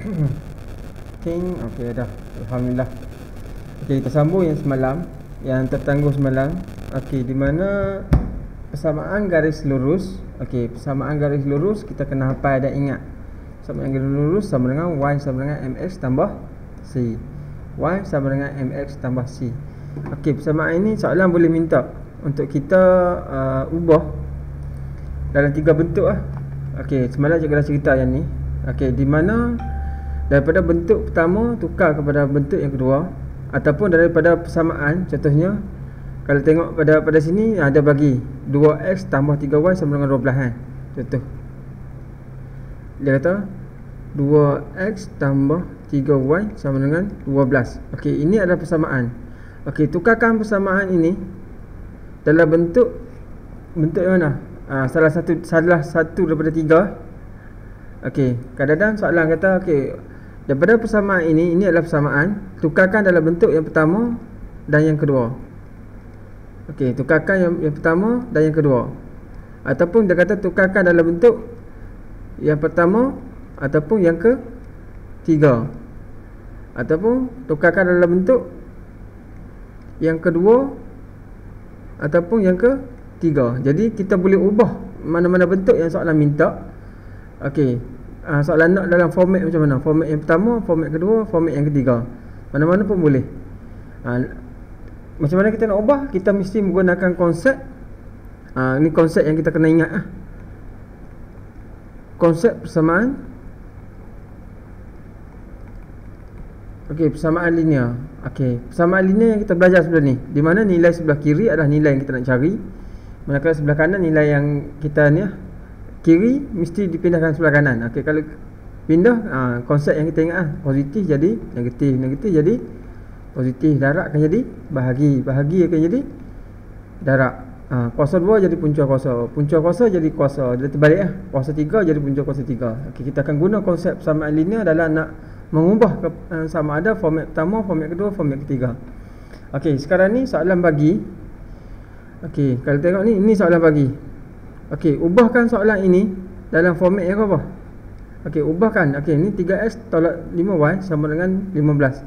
Okey dah. Alhamdulillah. Okey, kita sambung yang semalam, yang tertangguh semalam. Okey, di mana persamaan garis lurus. Okey, persamaan garis lurus kita kena hafal dan ingat. Persamaan garis lurus sama dengan y sama dengan mx tambah c. Y sama dengan mx tambah c. Okey, persamaan ini soalan boleh minta untuk kita ubah dalam 3 bentuk lah. Okey, semalam cikgu dah cerita yang ni. Okey, di mana daripada bentuk pertama tukar kepada bentuk yang kedua, ataupun daripada persamaan, contohnya kalau tengok pada sini ada bagi 2x tambah 3y sama dengan 12 kan. Contoh dia kata 2x tambah 3y sama dengan 12. Okey, ini adalah persamaan. Okey, tukarkan persamaan ini dalam bentuk yang mana? Salah satu daripada 3. Okey, kadang-kadang soalan kata okey, daripada persamaan ini adalah persamaan, tukarkan dalam bentuk yang pertama dan yang kedua. Okey, tukarkan yang pertama dan yang kedua. Ataupun dia kata tukarkan dalam bentuk yang pertama ataupun yang ketiga. Ataupun tukarkan dalam bentuk yang kedua ataupun yang ketiga. Jadi kita boleh ubah mana-mana bentuk yang soalan minta. Okey, soalan nak dalam format macam mana? Format yang pertama, format kedua, format yang ketiga. Mana-mana pun boleh. Macam mana kita nak ubah? Kita mesti menggunakan konsep. Ini konsep yang kita kena ingat. Konsep persamaan. Okey, persamaan linear. Okey, persamaan linear yang kita belajar sebelum ni, di mana nilai sebelah kiri adalah nilai yang kita nak cari, manakala sebelah kanan nilai yang kita ni kiri mesti dipindahkan sebelah kanan. Okey, kalau pindah konsep yang kita ingat positif jadi negatif, negatif jadi positif, darab akan jadi bahagi, bahagi akan jadi darab. Kuasa 2 jadi punca kuasa jadi kuasa, dia terbalik kuasa 3 jadi punca kuasa 3. Okey, kita akan guna konsep persamaan linear dalam nak mengubah sama ada format pertama, format kedua, format ketiga. Okey, sekarang ni soalan bagi. Okey, kalau tengok ni, ini soalan bagi. Okey, ubahkan soalan ini dalam format yang apa? Okey, ubahkan. Okey, ni 3x tolak 5y sama dengan 15.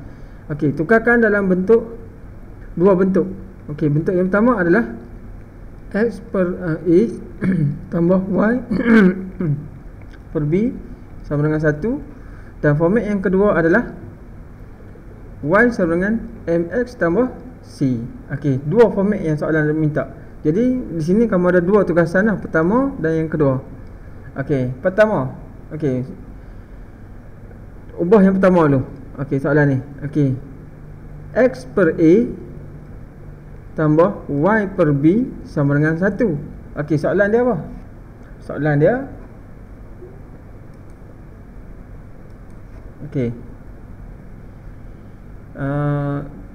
Okey, tukarkan dalam bentuk dua bentuk. Okey, bentuk yang pertama adalah x per a tambah y per b sama dengan 1, dan format yang kedua adalah y sama dengan mx tambah c. Okey, dua format yang soalan minta. Jadi di sini kamu ada dua tugasan lah, pertama dan yang kedua. Okey, pertama. Okey, ubah yang pertama dulu. Okey, soalan ni. Okey, x per a tambah y per b sama dengan 1. Okey, soalan dia apa? Soalan dia okey,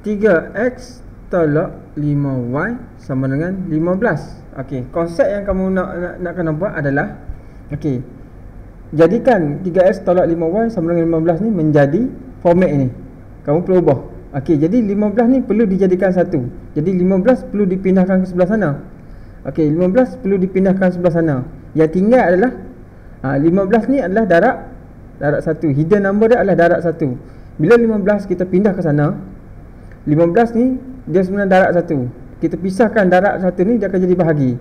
3x tolak 5y sama dengan 15. Okey, konsep yang kamu nak kena buat adalah okey, jadikan 3x tolak 5y sama dengan 15 ni menjadi format ini. Kamu perlu ubah. Okey, jadi 15 ni perlu dijadikan 1. Jadi 15 perlu dipindahkan ke sebelah sana. Okey, 15 perlu dipindahkan sebelah sana. Yang tinggal adalah 15 ni adalah darab 1. Hidden number dia adalah darab 1. Bila 15 kita pindah ke sana, 15 ni dia sebenarnya darab 1. Kita pisahkan darab 1 ni, dia akan jadi bahagi.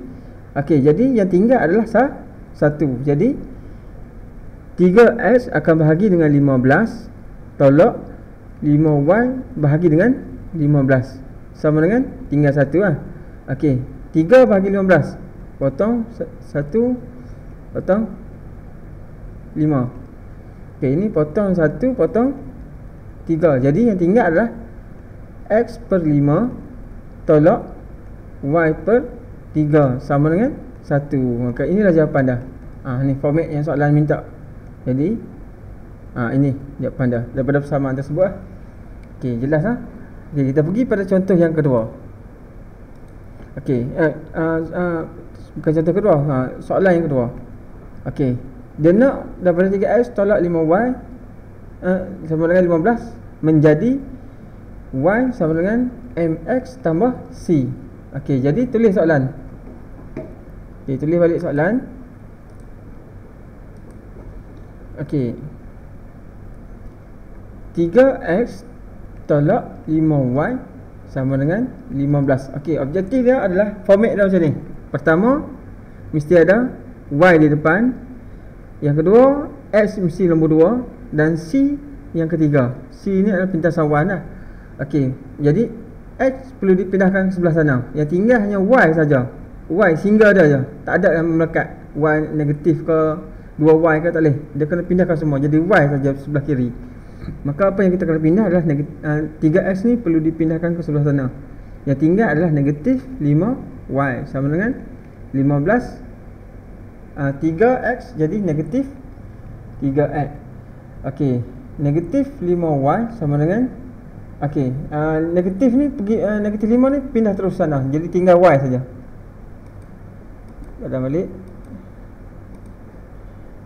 Okey, jadi yang tinggal adalah 1. Jadi 3x akan bahagi dengan 15 tolak 5y bahagi dengan 15 sama dengan tinggal 1 lah. Okey, 3 bahagi 15 potong 1 potong 5. Okey, ini potong 1 potong 3. Jadi yang tinggal adalah x per 5 tolak y per 3 sama dengan 1. Maka inilah jawapan dah. Ni format yang soalan minta. Jadi ini jawapan dah daripada persamaan tersebut lah. Okey, jelas lah. Okey, kita pergi pada contoh yang kedua. Okey, bukan contoh kedua, soalan yang kedua. Okey, dia nak daripada 3x tolak 5y sama dengan 15 menjadi y sama dengan mx tambah c. Okey, jadi tulis soalan. Okey, tulis balik soalan. Okey, 3x tolak 5y sama dengan 15. Okey, objektif dia adalah format dia macam ni. Pertama, mesti ada y di depan. Yang kedua, x mesti nombor 2 dan c yang ketiga. C ni adalah pintasan 1 lah. Okey, jadi x perlu dipindahkan ke sebelah sana. Yang tinggal hanya y saja. Y single dia je. Tak ada yang melekat. Y negatif ke 2y ke tak boleh. Dia kena pindahkan semua. Jadi y saja sebelah kiri. Maka apa yang kita kena pindah adalah 3x ni perlu dipindahkan ke sebelah sana. Yang tinggal adalah negatif 5y sama dengan 15. 3x jadi negatif 3x. Okey, negatif 5y sama dengan negatif ni pergi negatif 5 ni pindah terus sana. Jadi tinggal y saja. Badan balik.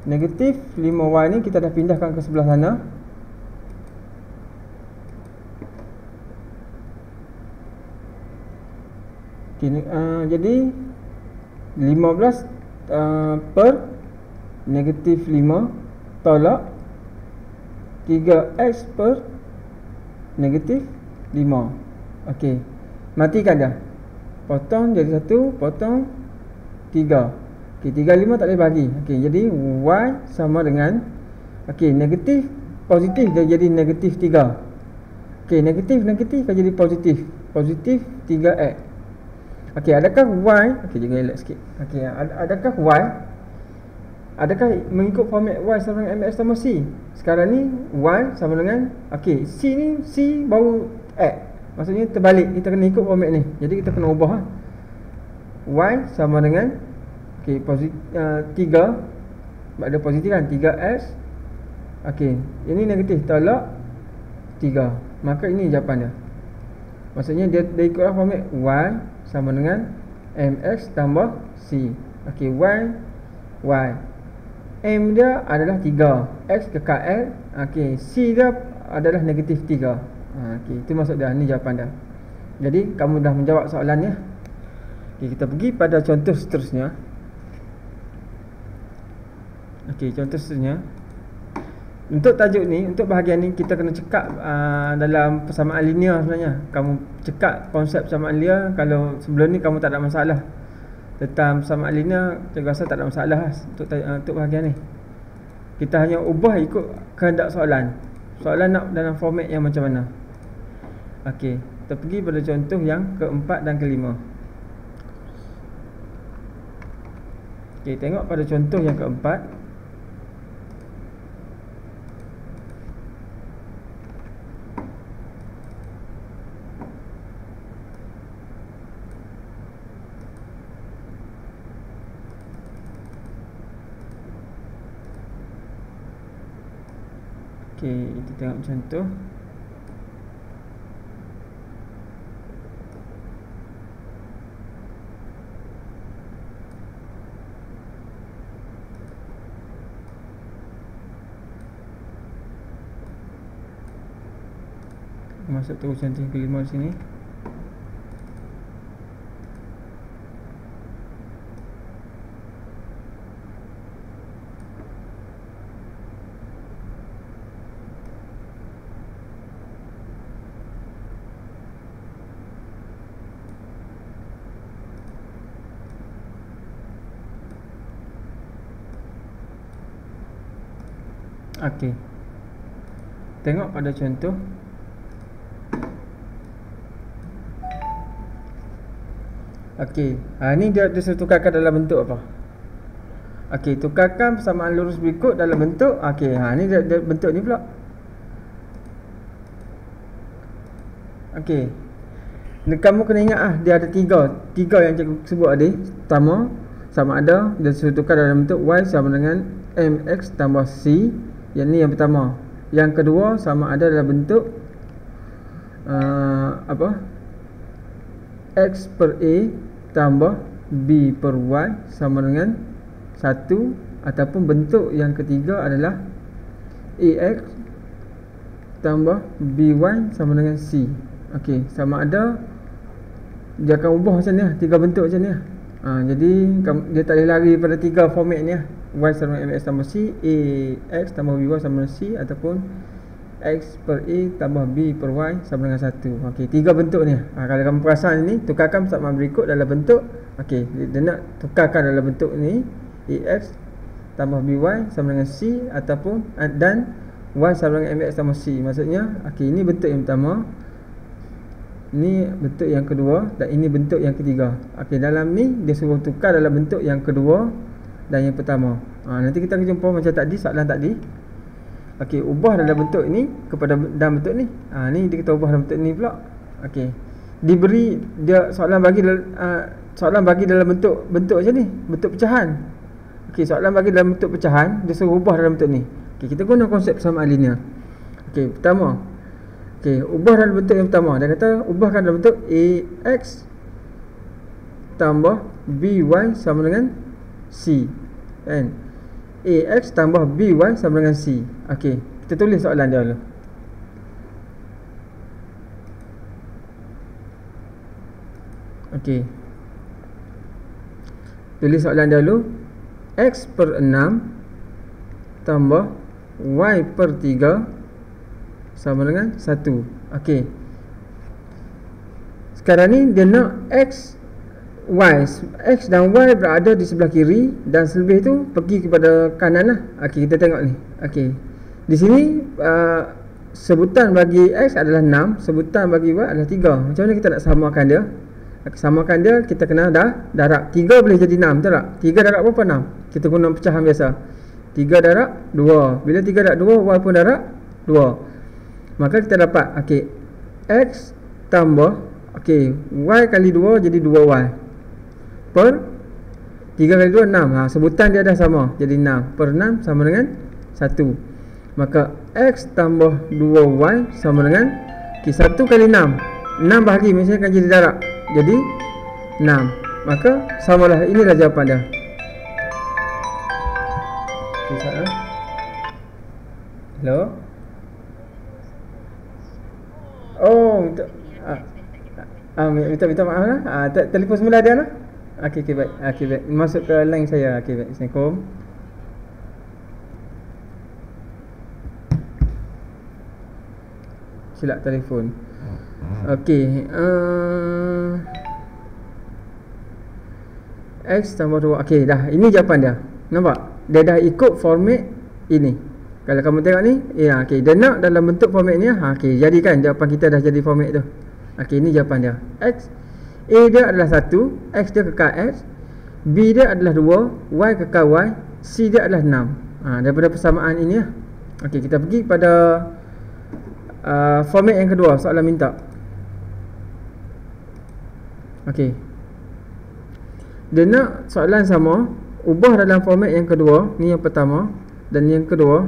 Negatif 5y ni kita dah pindahkan ke sebelah sana. Jadi 15 per negatif 5 tolak 3x per negatif 5. Okey, matikan dah. Potong jadi 1, potong 3. Okey, 3 5 tak boleh bagi. Okey, jadi y sama dengan negatif positif dia jadi negatif 3. Okey, negatif akan jadi positif. Positif 3x. Okey, adakah y jangan elak sikit. Okey, adakah mengikut format y sama dengan mx tambah c? Sekarang ni y sama dengan c ni c baru x. Maksudnya terbalik, kita kena ikut format ni. Jadi kita kena ubah y sama dengan positif 3. Ada positif kan, 3x. Ini negatif tolak 3. Maka ini jawapan dia. Maksudnya dia ikutlah format y sama dengan mx tambah c. Y m dia adalah 3, x kekal l. C dia adalah negatif 3. Itu maksud dia. Ini jawapan dia. Jadi kamu dah menjawab soalannya. Kita pergi pada contoh seterusnya. Contoh seterusnya. Untuk tajuk ni, untuk bahagian ni kita kena cekak dalam persamaan linear sebenarnya. Kamu cekak konsep persamaan linear. Kalau sebelum ni kamu tak ada masalah tentang persamaan linear, saya rasa tak ada masalah untuk bahagian ni. Kita hanya ubah ikut kehendak soalan. Soalan nak dalam format yang macam mana. Kita pergi pada contoh yang keempat dan kelima. Tengok pada contoh yang keempat. Kita tengok contoh. Masuk terus contoh yang kelima di sini. Tengok pada contoh. Ni dia tukarkan dalam bentuk apa? Tukarkan persamaan lurus berikut dalam bentuk. Ni dia bentuk ni pula. Kamu kena ingat dia ada tiga yang cikgu sebut tadi. Pertama, sama ada dia tukar dalam bentuk y sama dengan mx tambah c. Yang ni yang pertama. Yang kedua sama ada dalam bentuk x per a tambah b per y sama dengan 1. Ataupun bentuk yang ketiga adalah ax tambah by sama dengan c. Sama ada dia akan ubah macam ni tiga bentuk macam ni jadi dia tak boleh lari pada tiga format ni y sama dengan mx tambah c, ax tambah by sama dengan c, ataupun X per A tambah B per Y sama dengan 1. Okey, 3 bentuk ni. Kalau kamu perasan ini, tukarkan sama berikut dalam bentuk. Okey, dia nak tukarkan dalam bentuk ni AX tambah BY sama dengan C ataupun dan Y sama dengan MX tambah C. Maksudnya, okey, ini bentuk yang pertama, ini bentuk yang kedua dan ini bentuk yang ketiga. Okey, dalam ni dia suruh tukar dalam bentuk yang kedua dan yang pertama. Nanti kita akan jumpa macam tadi, soalan tadi. Okey, ubah dalam bentuk ni kepada dalam bentuk ni. Ni kita ubah dalam bentuk ni pula. Okey. Diberi dia soalan bagi dalam bentuk macam ni, bentuk pecahan. Okey, soalan bagi dalam bentuk pecahan, dia suruh ubah dalam bentuk ni. Okey, kita guna konsep persamaan linear. Okey, pertama. Okey, ubah dalam bentuk yang pertama. Dia kata ubahkan dalam bentuk AX tambah BY sama dengan C. Kan? AX tambah BY sama dengan C. Okey, kita tulis soalan dia dulu. Okey, tulis soalan dia dulu. X per 6 tambah Y per 3 sama dengan 1. Okey, sekarang ni dia nak X dan Y berada di sebelah kiri dan selebih tu pergi kepada kanan lah. Okey, kita tengok ni. Okey, di sini sebutan bagi X adalah 6, sebutan bagi Y adalah 3. Macam mana kita nak samakan dia? Samakan dia, kita kena darab. 3 boleh jadi 6, betul tak? 3 darab berapa? 6. Kita guna pecahan biasa. 3 darab 2. Bila 3 darab 2, Y pun darab 2. Maka kita dapat, okey, X tambah, okey, Y kali 2 jadi 2Y per 3 kali 2 6. Sebutan dia dah sama, jadi 6 per 6 sama dengan 1. Maka X tambah 2Y sama dengan 1 kali 6. 6 bahagi mesti akan jadi darab, jadi 6. Maka samalah, inilah jawapan dia. Okay, hello. Oh, minta maaf lah. Telefon semula dia lah. Okey, baik. Okey, baik. Masuk ke line saya. Okey, baik. Assalamualaikum. Silap telefon. Okey. X tambah 2. Okey, dah. Ini jawapan dia. Nampak? Dia dah ikut format ini. Kalau kamu tengok ni, ya, okey, dia nak dalam bentuk format ni. Okey, jadikan jawapan kita dah jadi format tu. Okey, ini jawapan dia. X, A dia adalah 1, X dia kekal X, B dia adalah 2, Y kekal Y, C dia adalah 6. Daripada persamaan ini lah. Okey, kita pergi pada format yang kedua, soalan minta. Okey, dia nak soalan sama, ubah dalam format yang kedua. Ni yang pertama. Dan yang kedua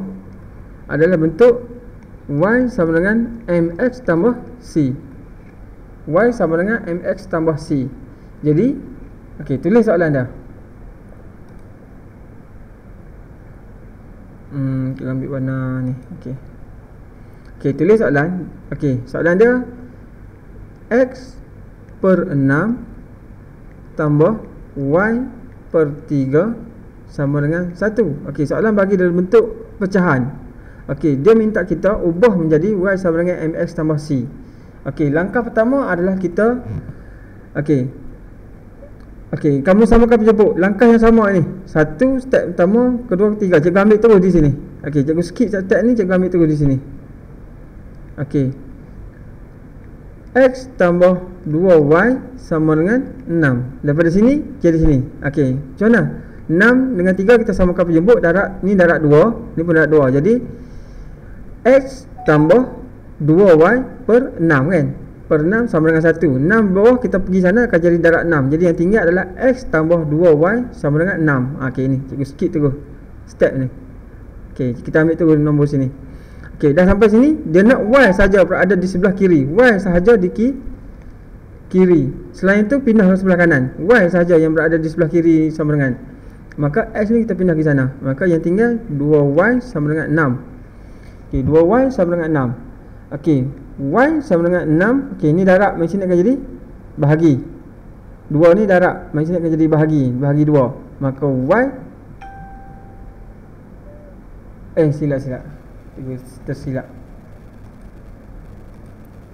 adalah bentuk Y sama dengan MX tambah C. Y sama dengan MX tambah C. Jadi, okey, tulis soalan dah. Kita ambil warna ni. Okey. Okey, tulis soalan. Okey, soalan dia X per 6 tambah Y per 3 sama dengan 1. Okey, soalan bagi dalam bentuk pecahan. Okey, dia minta kita ubah menjadi Y sama dengan MX tambah C. Okey, langkah pertama adalah kita okey, kamu samakan penjemput. Langkah yang sama ni. Satu step pertama, kedua, ketiga. Cikgu ambil terus di sini. Okey, cikgu skip step ni, cikgu ambil terus di sini. Okey, X tambah 2Y sama dengan 6. Daripada sini jadi sini. Okey, macam mana? 6 dengan 3 kita samakan penjemput. Darab ni darab 2, ni pun darab 2. Jadi X tambah 2Y per 6 kan. Per 6 sama dengan 1. 6 bawah kita pergi sana akan jadi darab 6. Jadi yang tinggal adalah X tambah 2Y sama dengan 6. Okey, ni cikgu skip terus step ni. Okey, kita ambil terus nombor sini. Okey, dah sampai sini. Dia nak Y saja berada di sebelah kiri. Y sahaja di kiri. Selain itu pindah ke sebelah kanan. Y sahaja yang berada di sebelah kiri sama dengan. Maka X ni kita pindah ke sana. Maka yang tinggal 2Y sama dengan 6. Okey, 2Y sama dengan 6. Okey, Y sama dengan 6. Okey, ni darab macam ni akan jadi bahagi. 2 ni darab macam ni akan jadi bahagi 2. Maka Y silap. Tersilap.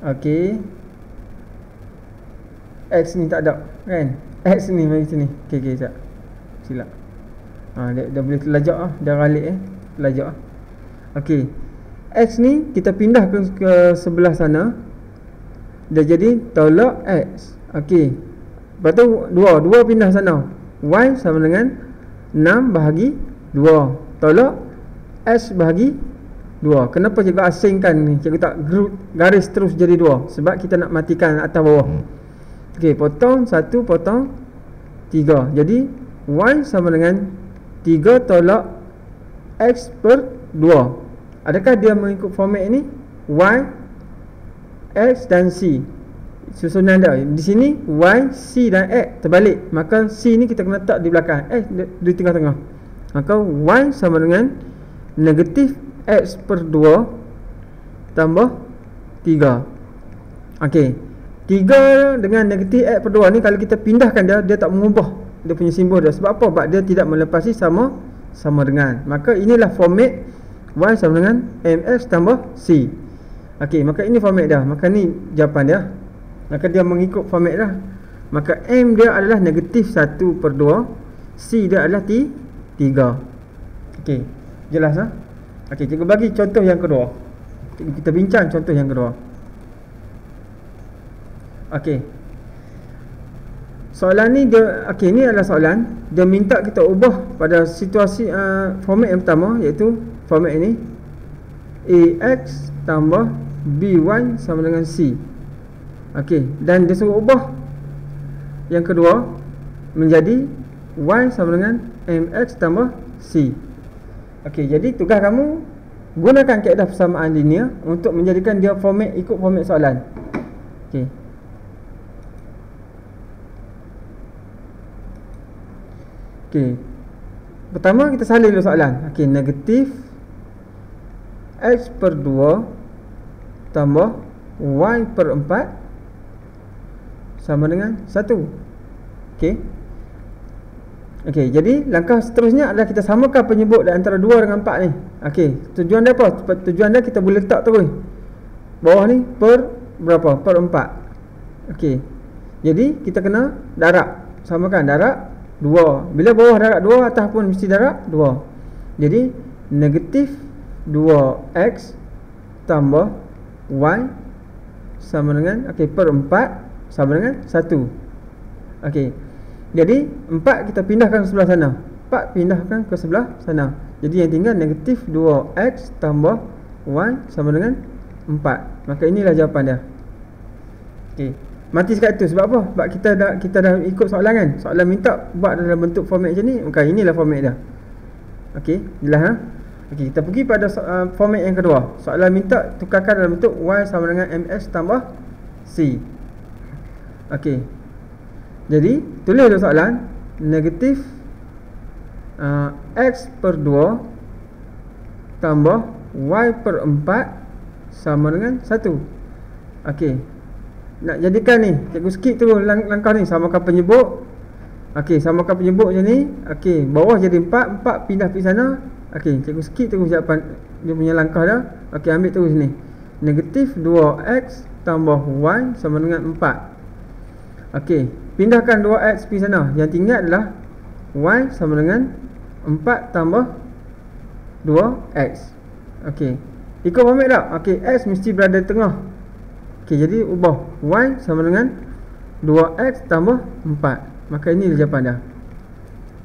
Okey. X ni tak ada kan? X ni mari sini. Okey sekejap. Silap. Dia boleh terlajak dah ralik terlajak Okey. X ni kita pindah ke sebelah sana. Dia jadi tolak X. Okey. Lepas tu 2 pindah sana. Y sama dengan 6 bahagi 2 tolak S bahagi 2. Kenapa cikgu asingkan ni? Cikgu tak garis terus jadi 2 sebab kita nak matikan atas bawah. Okey, potong 1 potong 3. Jadi Y sama dengan 3 tolak X per 2. Adakah dia mengikut format ini? Y, X dan C. Susunan dia di sini Y, C dan X terbalik. Maka C ni kita kena letak di belakang, X di tengah-tengah. Maka Y sama dengan negatif X per 2 tambah 3. Okey, 3 dengan negatif X per 2 ni kalau kita pindahkan dia tak mengubah dia punya simbol dia. Sebab apa? Sebab dia tidak melepasi sama dengan. Maka inilah format Y sama dengan MX tambah C. Okey, maka ini format dia. Maka ni jawapan dia. Maka dia mengikut format dah. Maka M dia adalah negatif 1 per 2, C dia adalah 3. Okey, jelas Okey, cikgu bagi contoh yang kedua. Kita bincang contoh yang kedua. Okey, soalan ni dia, okey, ni adalah soalan. Dia minta kita ubah pada situasi format yang pertama, iaitu format ini AX tambah BY sama dengan C. Okey, dan dia suruh ubah yang kedua menjadi Y sama dengan MX tambah C. Okey, jadi tugas kamu gunakan kaedah persamaan linear untuk menjadikan dia format ikut format soalan. Okey. Okey. Pertama kita salin dulu soalan. Okey, negatif X per 2 tambah Y per 4 sama dengan 1. Okey. Okey, jadi langkah seterusnya adalah kita samakan penyebut antara 2 dengan 4 ni. Okey, tujuan dia apa? Tujuan dia kita boleh letak terus bawah ni per berapa? Per 4. Okey. Jadi kita kena darab. Samakan darab 2. Bila bawah darab 2, atas pun mesti darab 2. Jadi negatif 2X tambah Y sama dengan per 4 sama dengan 1. Okey. Jadi 4 kita pindahkan ke sebelah sana. 4 pindahkan ke sebelah sana. Jadi yang tinggal negatif 2X tambah Y sama dengan 4. Maka inilah jawapan dia. Okey. Mati sekat tu sebab apa? Sebab kita dah ikut soalan kan. Soalan minta buat dalam bentuk format macam ni. Maka inilah format dia. Okey, jelas Okey, kita pergi pada format yang kedua. Soalan minta tukarkan dalam bentuk Y sama dengan MX tambah C. Okey. Jadi tulis dulu soalan negatif X per 2 tambah Y per 4 sama dengan 1. Okey. Nak jadikan ni, cikgu skip terus langkah ni, samakan penyebut. Okey, samakan penyebut macam ni. Okey, bawah jadi 4, 4 pindah pergi sana. Okey, cikgu skip terus jawapan dia punya langkah dah. Okey, ambil terus ni. Negatif 2X tambah Y sama dengan 4. Okey, pindahkan 2X pergi sana. Yang tinggal adalah Y sama dengan 4 tambah 2X. Okey, ikut format tak? Okey, X mesti berada di tengah. Okey, jadi ubah Y sama dengan 2X tambah 4. Maka ini jawapan dia.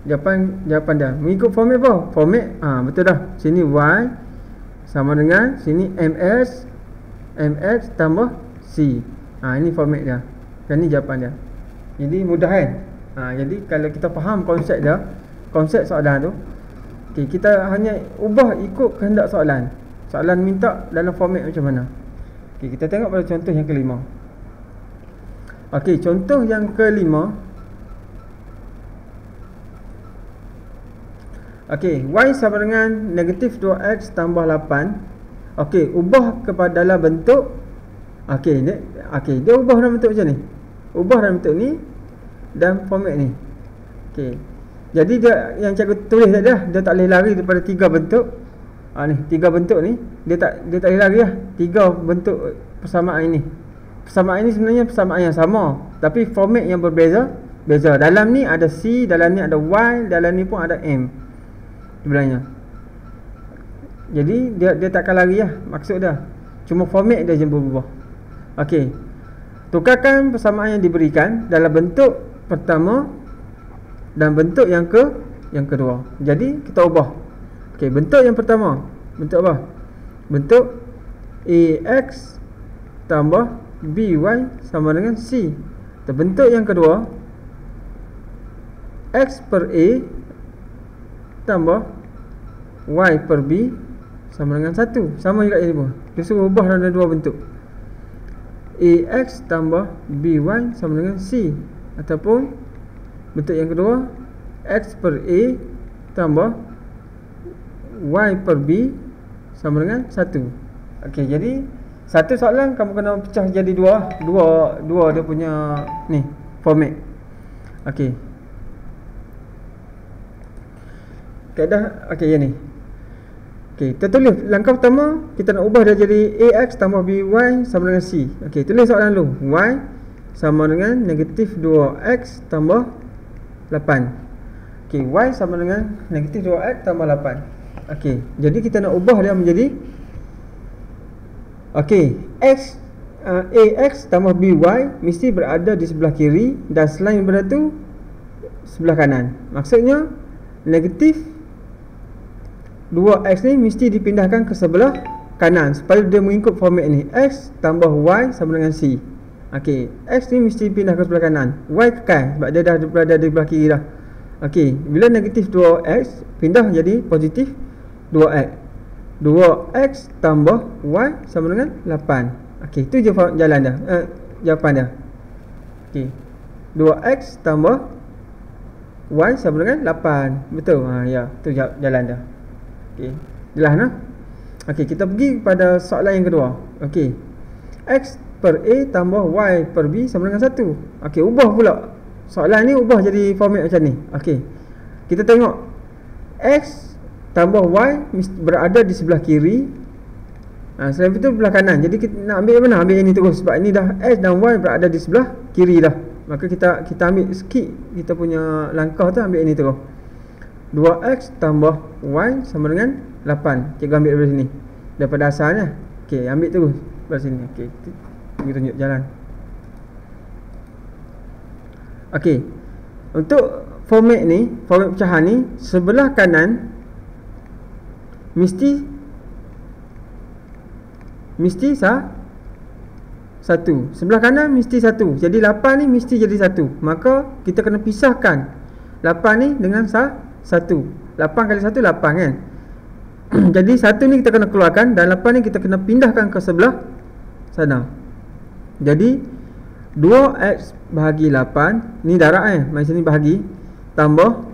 Jawapan dia mengikut format apa? Format betul dah. Sini Y sama dengan sini MX tambah C. Ini format dia. Dan ini jawapan dia. Jadi mudah kan? Jadi kalau kita faham konsep dia, konsep soalan tu, okey, kita hanya ubah ikut kehendak soalan. Soalan minta dalam format macam mana. Okey, kita tengok pada contoh yang kelima. Okey, contoh yang kelima. Okey, Y sama dengan negatif 2X tambah 8. Okey, ubah kepada dalam bentuk. Okey, dia ubah dalam bentuk macam ni. Ubah dalam bentuk ni dan format ni. Okey. Jadi dia yang cikgu tulis tadi dah, dia tak boleh lari daripada 3 bentuk. Ni 3 bentuk ni dia tak boleh lari lah. 3 bentuk persamaan ini. persamaan ini sebenarnya persamaan yang sama, tapi format yang berbeza. Dalam ni ada C, dalam ni ada Y, dalam ni pun ada M sebenarnya. Jadi dia takkan lari lah, maksud dia. Cuma format dia je berubah. Okey. Tukarkan persamaan yang diberikan dalam bentuk pertama dan bentuk yang kedua. Jadi kita ubah. Okey, bentuk yang pertama, bentuk apa? Bentuk AX tambah BY sama dengan C. Bentuk yang kedua, X per A tambah Y per B sama dengan 1. Sama juga ini pun. Kita suruh ubah dalam dua bentuk. AX tambah BY sama dengan C. Ataupun bentuk yang kedua, X per A tambah Y per B sama dengan 1. Okey, jadi satu soalan kamu kena pecah jadi dua dia punya ni format. Okey. Kaedah okey yang ni. Okey, kita tulis langkah pertama, kita nak ubah dia jadi AX tambah BY sama dengan C. Okey, tulis soalan dulu. Y sama dengan negatif 2X tambah 8. Okey, Y sama dengan negatif 2X tambah 8. Okey, jadi kita nak ubah dia menjadi okey, AX tambah BY mesti berada di sebelah kiri dan selain daripada tu sebelah kanan. Maksudnya negatif 2X ni mesti dipindahkan ke sebelah kanan supaya dia mengikut format ni. X tambah Y sama dengan C. Okey, X ni mesti pindah ke sebelah kanan, Y kekal sebab dia dah berada di sebelah kiri dah. Okey, bila negatif 2X pindah jadi positif 2X. 2X tambah Y sama dengan 8. Okey, itu je jalan dah. Jawapan dia. Okey. 2X tambah Y sama dengan 8. Betul? Ya, itu jalan dah. Okey. Jelas nah? Okey, kita pergi pada soalan yang kedua. Okey. X per A tambah Y per B sama dengan 1. Okey, ubah pula. Soalan ni ubah jadi format macam ni. Okey. Kita tengok X tambah Y berada di sebelah kiri. Selain itu belah kanan. Jadi kita nak ambil yang mana? Ambil yang ni terus sebab ini dah X dan Y berada di sebelah kiri dah. Maka kita ambil skip kita punya langkah tu, ambil ini terus. 2X tambah Y sama dengan 8. Cikgu ambil dari sini daripada asalnya. Okey, ambil terus dari sini. Okey, kita tunjuk jalan. Okey, untuk format ni, format pecahan ni, sebelah kanan mesti satu. Sebelah kanan mesti 1. Jadi 8 ni mesti jadi 1. Maka kita kena pisahkan 8 ni dengan 1. 8 kali 1 8 kan. Jadi 1 ni kita kena keluarkan dan 8 ni kita kena pindahkan ke sebelah sana. Jadi 2X bahagi 8 ni darab macam ni bahagi, tambah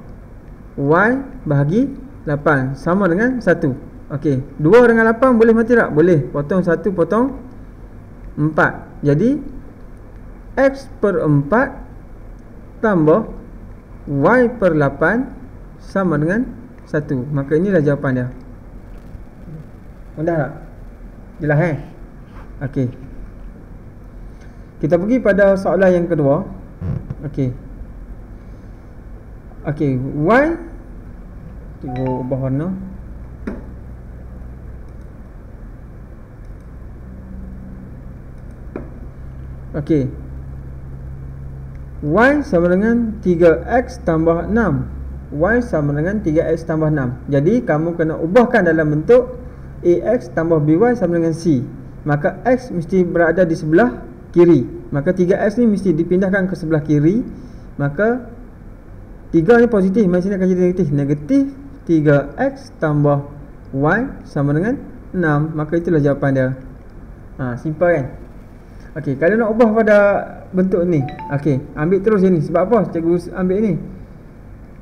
Y bahagi 8 sama dengan 1. Okey, 2 dengan 8 boleh mati tak? Boleh. Potong 1 potong 4. Jadi X per 4 tambah Y per 8 sama dengan 1. Maka inilah jawapan dia. Mudah tak? Jelas Okey. Kita pergi pada soalan yang kedua. Okey. Okey, Y tengok ubah warna. Okey. Y sama dengan 3X tambah 6. Y sama dengan 3X tambah 6. Jadi kamu kena ubahkan dalam bentuk AX tambah BY sama dengan C. Maka X mesti berada di sebelah kiri. Maka 3X ni mesti dipindahkan ke sebelah kiri. Maka 3 ni positif, macam ni akan jadi negatif. Negatif 3X tambah Y sama dengan 6. Maka itulah jawapan dia. Simple kan? Okey, kalau nak ubah pada bentuk ni, okey, ambil terus ini. Sebab apa cikgu ambil ni?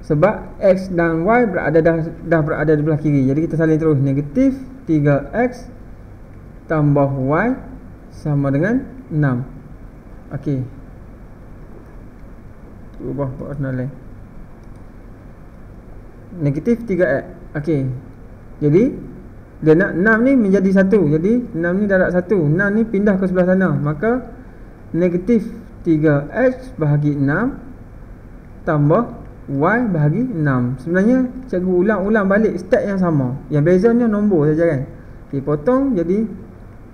Sebab X dan Y dah berada di belah kiri. Jadi kita salin terus. Negatif 3X tambah Y sama dengan 6. Okey, ubah warna lain. Negatif 3X. Okey, jadi dia nak 6 ni menjadi 1. Jadi 6 ni darab 1. 6 ni pindah ke sebelah sana. Maka negatif 3x bahagi 6 tambah y bahagi 6. Sebenarnya cikgu ulang-ulang balik step yang sama. Yang bezanya nombor saja kan. Okey, potong jadi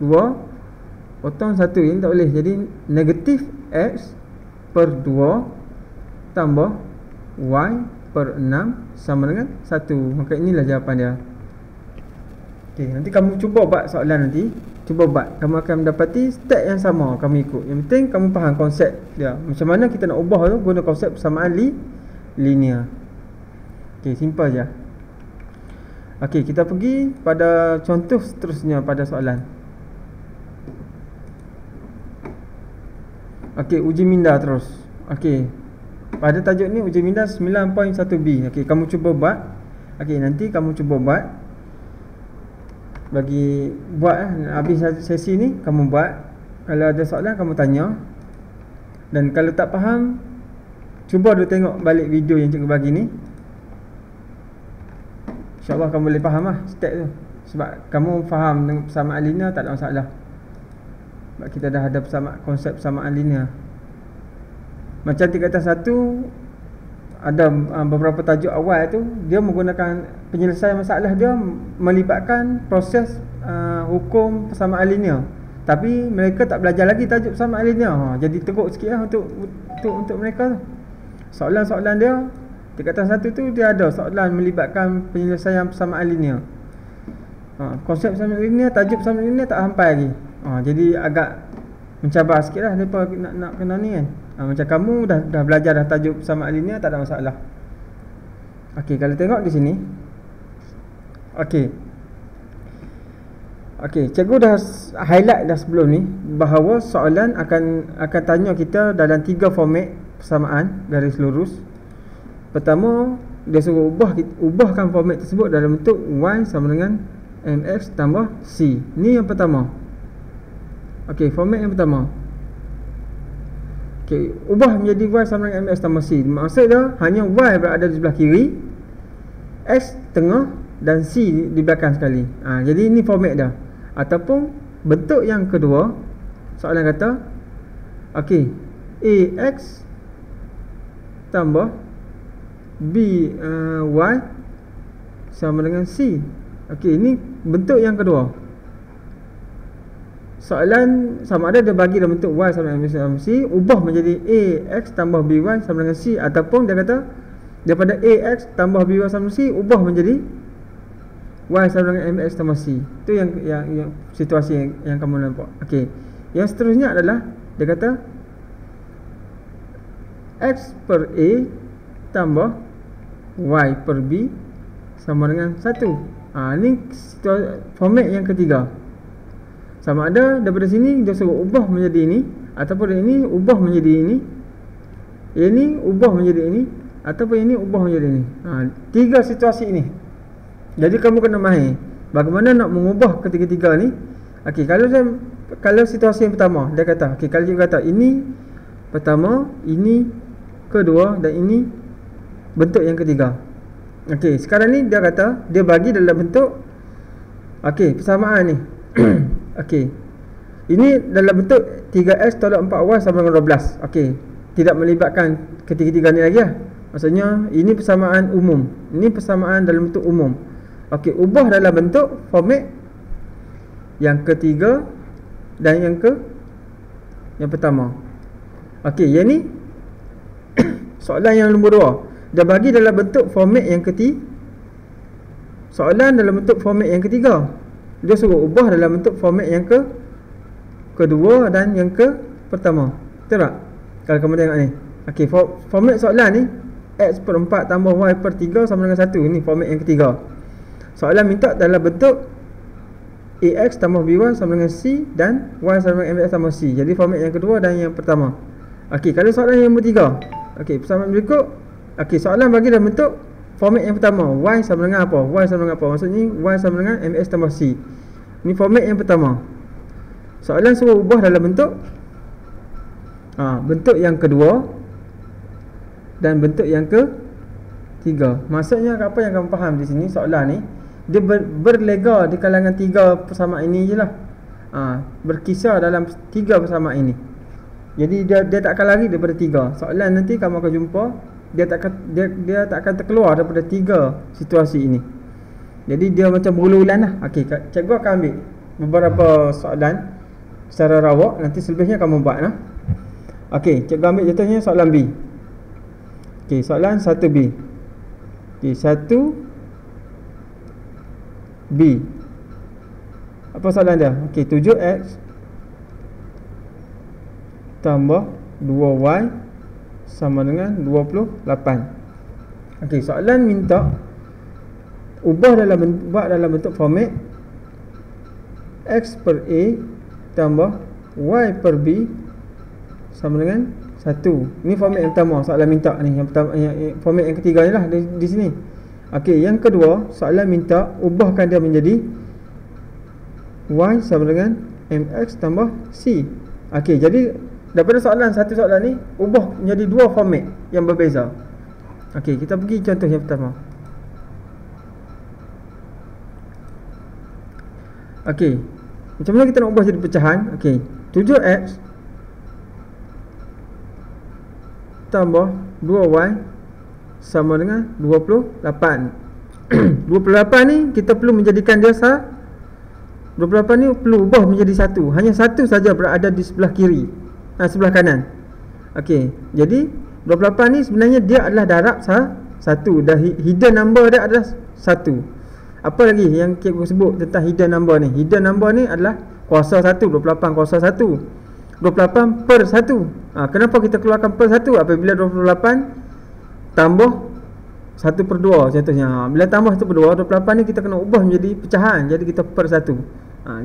2, potong 1. Ini tak boleh. Jadi negatif x per 2 tambah y per 6 sama dengan 1. Maka inilah jawapan dia. Okey, nanti kamu cuba buat soalan nanti. Cuba buat, kamu akan mendapati step yang sama kamu ikut. Yang penting kamu faham konsep dia. Macam mana kita nak ubah tu guna konsep persamaan linear. Okey, simple je. Okey, kita pergi pada contoh seterusnya pada soalan. Okey, uji minda terus. Okey, pada tajuk ni uji minda 9.1b. Okey, kamu cuba buat. Okey, nanti kamu cuba buat. Bagi buat habis sesi ni kamu buat. Kalau ada soalan kamu tanya. Dan kalau tak faham, cuba dulu tengok balik video yang cikgu bagi ni. InsyaAllah kamu boleh faham lah step tu. Sebab kamu faham dengan persamaan linear, tak ada masalah. Sebab kita dah ada konsep persamaan linear. Macam tingkatan 1, ada beberapa tajuk awal tu, dia menggunakan penyelesaian masalah dia melibatkan proses hukum persamaan linear. Tapi mereka tak belajar lagi tajuk persamaan linear. Jadi teruk sikit lah untuk mereka tu. Soalan-soalan dia tingkatan 1 tu dia ada soalan melibatkan penyelesaian persamaan linear. Konsep persamaan linear, tajuk persamaan linear tak sampai lagi. Jadi agak mencabar sikit lah mereka nak kena ni kan. Macam kamu dah belajar dah tajuk persamaan linear, tak ada masalah. Okey, kalau tengok di sini. Okey, cikgu dah highlight dah sebelum ni bahawa soalan akan tanya kita dalam 3 format persamaan garis lurus. Pertama, dia suruh ubahkan format tersebut dalam bentuk y sama dengan mx tambah c. Ni yang pertama. Okey, format yang pertama. Okey, ubah menjadi y sama dengan mx tambah c. Maksud dia hanya y berada di sebelah kiri, x tengah dan c di belakang sekali. Jadi ini format dia. Ataupun bentuk yang kedua, soalan kata okey, ax tambah y sama dengan c. Okey, ini bentuk yang kedua. Soalan sama ada dia bagi dalam bentuk y sama dengan mx sama c, ubah menjadi ax tambah by sama dengan c, ataupun dia kata daripada ax tambah by sama dengan c ubah menjadi y sama dengan mx tambah c. Itu yang situasi yang kamu nampak. Okey. Yang seterusnya adalah dia kata x per a tambah y per b sama dengan 1. Ni format yang ketiga. Sama ada daripada sini dia suruh ubah menjadi ini, ataupun ini ubah menjadi ini, ini ubah menjadi ini, ataupun ini ubah menjadi ini. 3 situasi ini. Jadi kamu kena mahir bagaimana nak mengubah ketiga-tiga ni. Okey, kalau situasi yang pertama dia kata, okey, kalau dia kata ini pertama, ini kedua dan ini bentuk yang ketiga. Okey, sekarang ni dia kata dia bagi dalam bentuk persamaan ni. Okey. Ini dalam bentuk 3x tolak 4y sama dengan 12. Okey. Tidak melibatkan ketiga-tiga ni lagi lah. Maksudnya ini persamaan umum. Ini persamaan dalam bentuk umum. Okey, ubah dalam bentuk format yang ketiga dan yang pertama. Okey, yang ni soalan yang nombor 2. Dia bagi dalam bentuk format yang ketiga. Soalan dalam bentuk format yang ketiga. Dia suruh ubah dalam bentuk format yang kedua dan yang pertama. Betul tak? Kalau kamu tengok ni. Okey, format soalan ni x per 4 tambah y per 3 sama dengan 1. Ini format yang ketiga. Soalan minta dalam bentuk ax tambah by sama dengan c dan y sama dengan mx tambah c. Jadi format yang kedua dan yang pertama. Okey, kalau soalan yang ketiga. Okey, persamaan berikut. Okey, soalan bagi dalam bentuk format yang pertama, y sama dengan apa? Y sama dengan apa? Maksudnya y sama dengan mx tambah c. Ini format yang pertama. Soalan suruh ubah dalam bentuk bentuk yang kedua dan bentuk yang ketiga. Maksudnya apa yang kamu faham di sini soalan ni, dia berlega di kalangan 3 persamaan ini je lah. Berkisar dalam 3 persamaan ini. Jadi dia tak akan lari daripada 3. Soalan nanti kamu akan jumpa dia tak akan terkeluar daripada 3 situasi ini. Jadi dia macam berulang lah. Okey, cikgu akan ambil beberapa soalan secara rawak, nanti selebihnya kamu buat lah. Okey, cikgu ambil contohnya soalan B. Okey, soalan 1B. Okey, 1B. Apa soalan dia? Okey, 7x tambah 2y sama dengan 28. Okey, soalan minta buat dalam bentuk format x per a tambah y per b sama dengan 1. Ini format yang pertama, soalan minta ni. Yang pertama, format yang ketiga ni lah di sini. Okey, yang kedua, soalan minta ubahkan dia menjadi y sama dengan mx tambah c. Okey, jadi daripada satu soalan ni ubah menjadi 2 format yang berbeza. Okey, kita pergi contoh yang pertama. Okey, macam mana kita nak ubah jadi pecahan? Okey, 7x tambah 2y sama dengan 28. 28 ni kita perlu menjadikan dia 28 ni perlu ubah menjadi 1. Hanya 1 saja berada di sebelah kiri, sebelah kanan. Okey, jadi 28 ni sebenarnya dia adalah darab 1 dan hidden number dia adalah 1. Apa lagi yang cikgu sebut tentang hidden number ni? Hidden number ni adalah kuasa 1, 28 kuasa 1, 28 per 1. Kenapa kita keluarkan per 1? Apabila 28 tambah 1 per 2 contohnya. Bila tambah 1 per 2, 28 ni kita kena ubah menjadi pecahan, jadi kita per 1.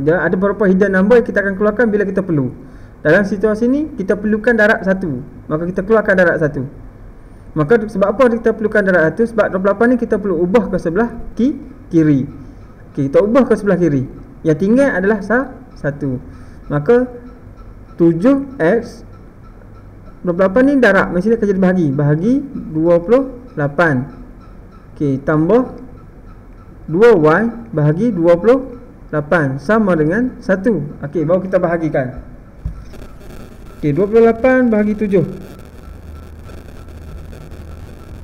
Dia ada beberapa hidden number yang kita akan keluarkan bila kita perlu. Dalam situasi ni kita perlukan darab 1, maka kita keluarkan darab 1. Maka sebab apa kita perlukan darab 1? Sebab 28 ni kita perlu ubah ke sebelah kiri. Okey, kita ubah ke sebelah kiri. Yang tinggal adalah 1. Maka 7x 28 ni darab, mesti akan jadi bahagi 28. Okey, tambah 2y bahagi 28 sama dengan 1. Okey, baru kita bahagikan. Okey, 28 bahagi 7.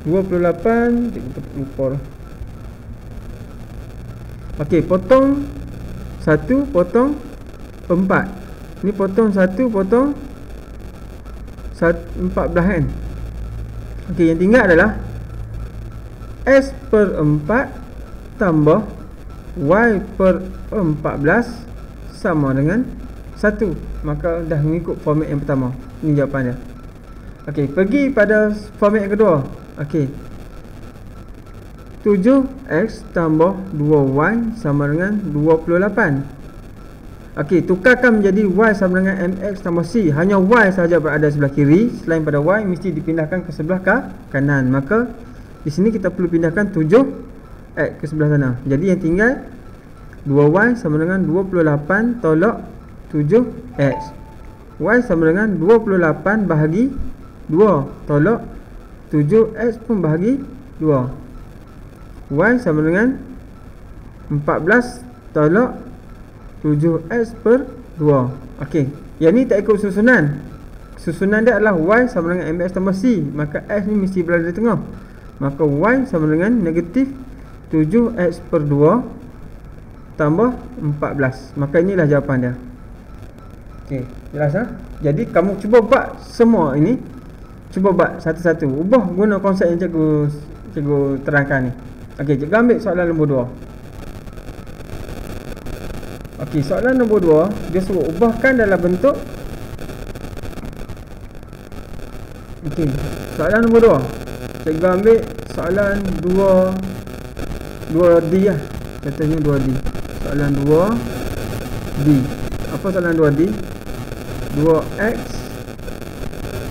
28 kita lupa lah. Okey, potong 1 potong 4. Ni potong 1 potong 14 kan. Okey, yang tinggal adalah s per 4 tambah y per 14 sama dengan 1. Maka dah mengikut format yang pertama. Ini jawapan dia. Okey, pergi pada format yang kedua. Okey, 7x tambah 2y sama dengan 28. Okey, tukarkan menjadi y sama dengan mx tambah c. Hanya y sahaja berada sebelah kiri. Selain pada y mesti dipindahkan ke sebelah kanan. Maka di sini kita perlu pindahkan 7x ke sebelah sana. Jadi yang tinggal 2y sama dengan 28 tolak 7x. Y sama dengan 28 bahagi 2 tolak 7x pun bahagi 2. Y sama dengan 14 tolak 7x per 2. Okey, yang ni tak ikut susunan. Susunan dia adalah y sama dengan mx tambah c. Maka x ni mesti berada di tengah. Maka y sama dengan negatif 7x per 2 tambah 14. Maka inilah jawapan dia. Okey, jelas tak? Jadi kamu cuba buat semua ini. Cuba buat satu-satu. Ubah guna konsep yang cikgu terangkan ni. Okey, cikgu ambil soalan nombor 2. Okey, soalan nombor 2 dia suruh ubahkan dalam bentuk. Okey, soalan nombor 2. Cikgu ambil soalan 2D lah. Contohnya 2D. Soalan 2D. Apa soalan 2D? 2x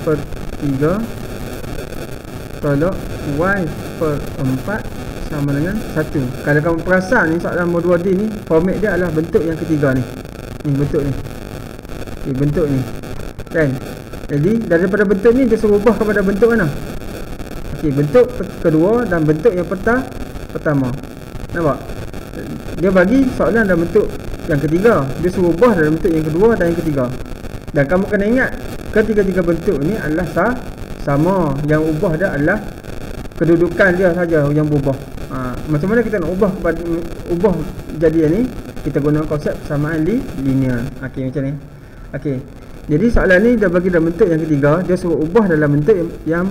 per 3 tolak y per 4 sama dengan 1. Kalau kamu perasan ni soalan nombor 2D ni, format dia adalah bentuk yang ketiga ni. Ni bentuk ni. Okay, bentuk ni. Kan? Jadi daripada bentuk ni dia suruh ubah kepada bentuk mana? Okey, bentuk kedua dan bentuk yang pertama. Nampak? Dia bagi soalan dalam bentuk yang ketiga. Dia suruh ubah dalam bentuk yang kedua dan yang ketiga. Dan kamu kena ingat ketiga-tiga bentuk ni adalah sama. Yang ubah dia adalah kedudukan dia saja yang berubah. Macam mana kita nak ubah jadi ni? Kita guna konsep persamaan linear. Okey, macam ni. Okey. Jadi soalan ni dia bagi dalam bentuk yang ketiga, dia suruh ubah dalam bentuk yang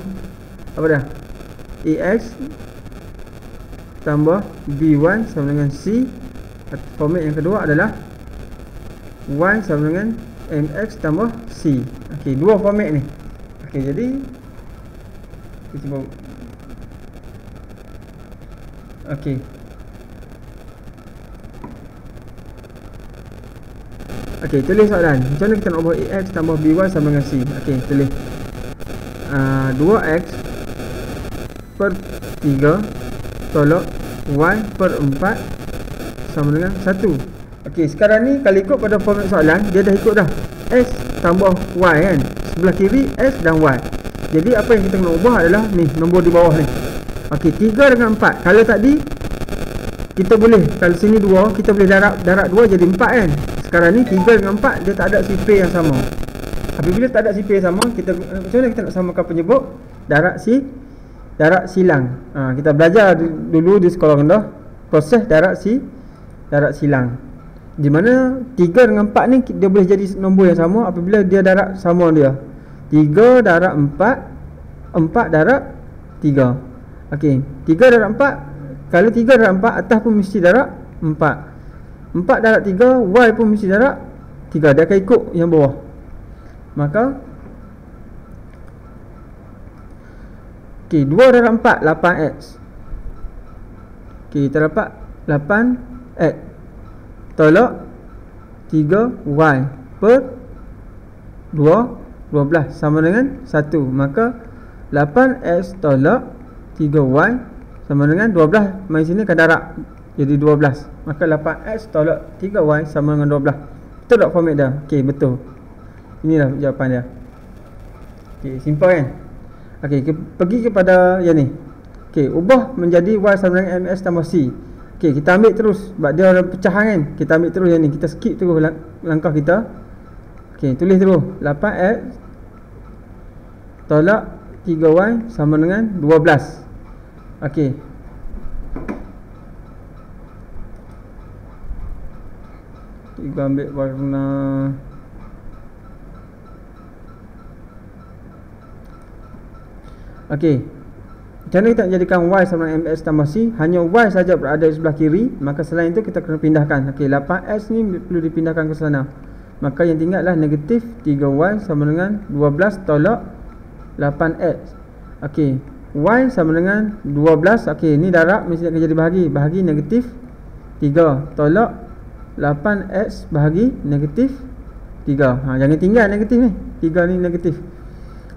apa dah? AX tambah B1 sama dengan C. Format yang kedua adalah Y sama dengan MX tambah C. Okey, dua format ni. Okey, jadi kita cuba. Okey. Okey, tulis soalan. Macam mana kita nak ubah AX tambah BY sama dengan C? Okey, tulis 2X per 3 tolak Y per 4 sama dengan 1. Okey, sekarang ni kalau ikut pada format soalan, dia dah ikut dah S tambah Y kan. Sebelah kiri S dan Y. Jadi apa yang kita nak ubah adalah ni, nombor di bawah ni. Okey, 3 dengan 4. Kalau tadi kita boleh, kalau sini 2, kita boleh darab 2 jadi 4 kan. Sekarang ni 3 dengan 4 dia tak ada sifar yang sama. Apabila tak ada sifar yang sama, kita macam mana kita nak samakan penyebut? Darab silang. Kita belajar dulu di sekolah rendah proses darab silang. Di mana 3 dengan 4 ni dia boleh jadi nombor yang sama apabila dia darab sama dia. 3 darab 4, 4 darab 3. Okey, 3 darab 4. Kalau 3 darab 4, atas pun mesti darab 4. 4 darab 3, Y pun mesti darab 3. Dia akan ikut yang bawah. Maka okey, 2 darab 4, 8X. Okey, kita dapat 8X tolak 3Y per 12 sama dengan 1. Maka 8X tolak 3Y sama dengan 12. Main sini akan darab jadi 12. Maka 8X tolak 3Y sama dengan 12. Betul tak format dia? Okey, betul. Inilah jawapan dia. Okey, simple kan? Okey, pergi kepada yang ni. Okey, ubah menjadi Y sama dengan MS tambah C. Okey, kita ambil terus sebab dia ada pecahan kan. Kita ambil terus yang ni. Kita skip terus langkah kita. Okey, tulis terus 8X tolak 3Y sama dengan 12. Okey. Kita ambil warna okey. Macam mana kita nak jadikan Y sama dengan MS tambah C? Hanya Y saja berada di sebelah kiri. Maka selain itu kita kena pindahkan. Okey, 8X ni perlu dipindahkan ke sana. Maka yang tinggal adalah negatif 3Y sama dengan 12 tolak 8X. Okey, Y sama dengan 12. Okey, ni darab mesti akan jadi bahagi. Bahagi negatif 3 tolak 8X bahagi negatif 3. Jangan tinggal negatif ni. 3 ni negatif.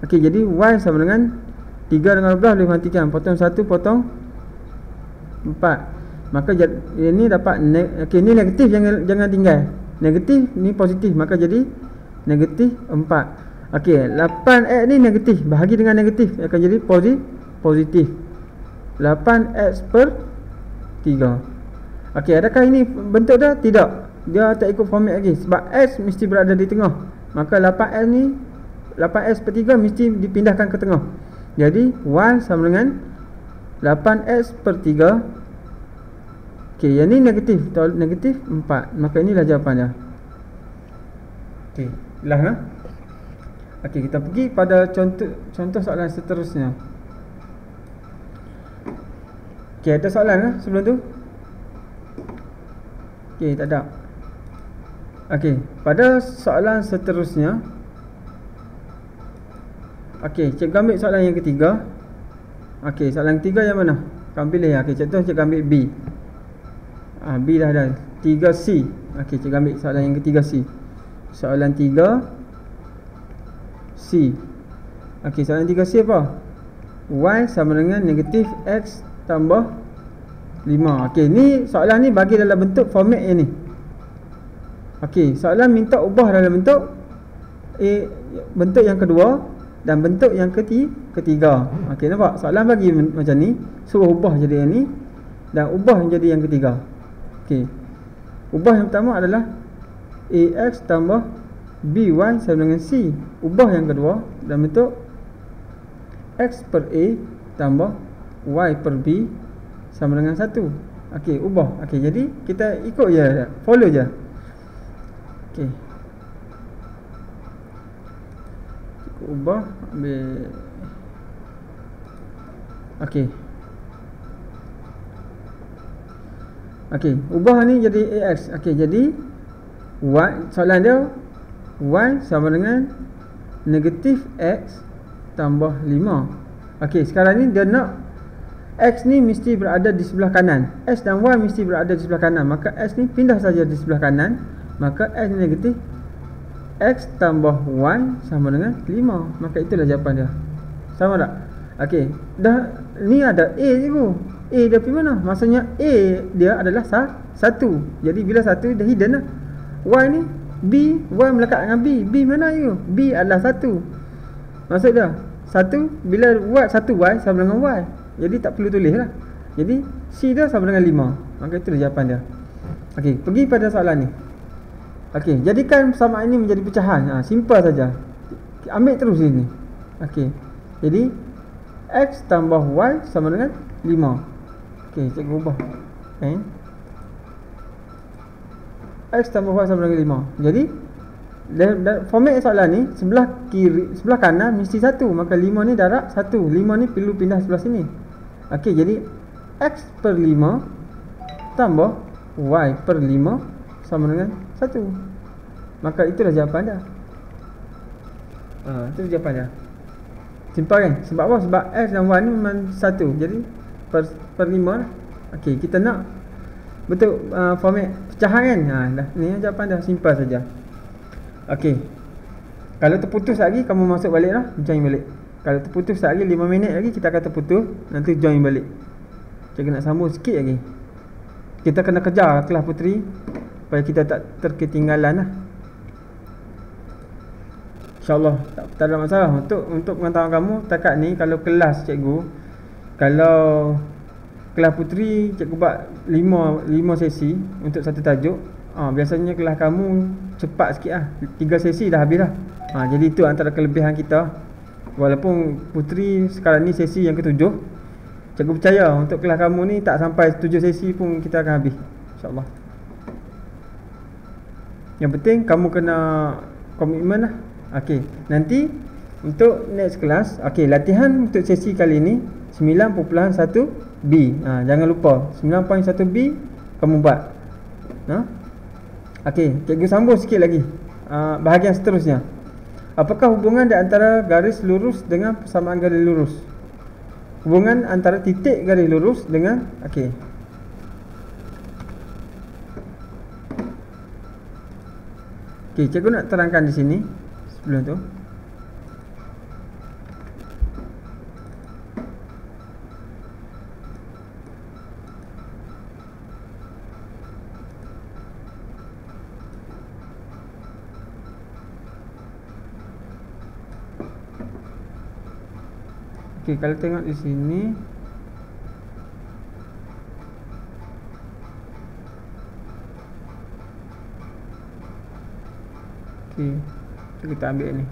Okey, jadi Y sama dengan 3 dengan 12 boleh matikan. Potong 1, potong 4. Maka ini dapat okey, ni negatif, jangan tinggal. Negatif ni positif, maka jadi negatif 4. Okey, 8X ni negatif, bahagi dengan negatif akan jadi positif 8X per 3. Okey, adakah ini bentuk dia? Tidak. Dia tak ikut format lagi sebab X mesti berada di tengah. Maka 8X ni 8X per 3 mesti dipindahkan ke tengah. Jadi Y sama dengan 8X per 3. Okey, yang ni negatif, negatif 4. Maka inilah jawapan dia. Okey, jelas. Okey, kita pergi pada contoh soalan seterusnya. Okey, ada soalan sebelum tu? Okey, tak ada. Okey, pada soalan seterusnya. Okey, cikgu ambil soalan yang ketiga. Okey, soalan ketiga yang mana? Kamu pilih. Okey, contoh cikgu ambil B. B dah ada. 3C. Okey, cikgu ambil soalan yang ketiga C. Soalan 3C. Okey, soalan 3C apa? Y sama dengan negatif X tambah 5. Okey, ni soalan ni bagi dalam bentuk format yang ni. Okey, soalan minta ubah dalam bentuk bentuk yang kedua dan bentuk yang ketiga. Okey, nampak? Soalan bagi macam ni, suruh ubah jadi yang ni dan ubah menjadi yang ketiga. Okey. Ubah yang pertama adalah AX tambah by sama dengan C. Ubah yang kedua dalam bentuk X per A tambah Y per B sama dengan 1. Okey, ubah. Okey, jadi kita ikut je, follow je. Okey, ubah, ambil. Okey, okey, ubah ni jadi AX. Okey, jadi Y, soalan dia Y sama dengan negatif X tambah 5. Okey, sekarang ni dia nak X ni mesti berada di sebelah kanan, X dan Y mesti berada di sebelah kanan. Maka X ni pindah saja di sebelah kanan. Maka X negatif X tambah Y sama dengan 5. Maka itulah jawapan dia. Sama tak? Okey, dah ni ada A je tu. A dia pergi mana? Maksudnya A dia adalah 1. Jadi bila 1 dia hidden lah. Y ni B, Y melekat dengan B. B mana you? B adalah 1. Maksud dia 1 bila Y 1Y sama dengan Y. Jadi tak perlu tulis lah. Jadi C dia sama dengan 5. Maka itulah jawapan dia. Okey, pergi pada soalan ni. Okey, jadikan persamaan ini menjadi pecahan. Simple saja. Ambil terus ini. Okey, jadi X tambah Y sama dengan 5. Okey, cikgu ubah. X tambah Y sama dengan 5. Jadi format soalan ni sebelah kiri, sebelah kanan mesti 1. Maka 5 ni darab 1. 5 ni perlu pindah sebelah sini. Okey, jadi X per 5 tambah Y per 5 sama dengan 1. Maka itulah jawapan dia. Itu jawapan dia. Simple kan? Sebab apa? Sebab X dan Y ni memang 1. Jadi per 5 lah. Okey, kita nak betul format pecahan kan? Dah, ni jawapan dah, simple saja. Okey, kalau terputus lagi kamu masuk balik lah, join balik. Kalau terputus lagi 5 minit lagi kita akan terputus, nanti join balik. Cikgu nak sambung sikit lagi. Kita kena kejar kelas puteri supaya kita tak terketinggalan lah. InsyaAllah tak ada masalah. Untuk pengetahuan kamu, takat ni kalau kelas cikgu, kalau kelas puteri cikgu buat 5 sesi untuk satu tajuk. Biasanya kelas kamu cepat sikit lah, 3 sesi dah habis lah. Jadi itu antara kelebihan kita. Walaupun puteri sekarang ni sesi yang ke-7, cikgu percaya untuk kelas kamu ni tak sampai 7 sesi pun kita akan habis, InsyaAllah. Yang penting kamu kena komitmen lah. Okey, nanti untuk next class, okey, latihan untuk sesi kali ni 9.1B. Jangan lupa 9.1B kamu buat. Okey, cikgu sambung sikit lagi. Bahagian seterusnya. Apakah hubungan di antara garis lurus dengan persamaan garis lurus? Hubungan antara titik garis lurus dengan okey. Okey, cikgu nak terangkan di sini sebelum tu. Okey, kalau tengok di sini okey, kita ambil ni.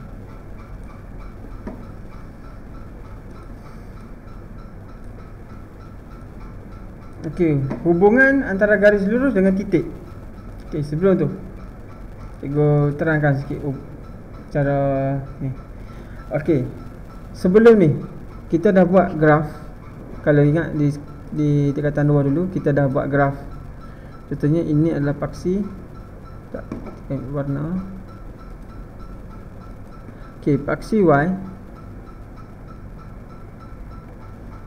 Okey, hubungan antara garis lurus dengan titik. Okey, sebelum tu cikgu terangkan sikit cara ni. Okey, sebelum ni kita dah buat graf. Kalau ingat di tingkatan 2 dulu kita dah buat graf. Contohnya ini adalah paksi. Tak warna. Okey, paksi Y.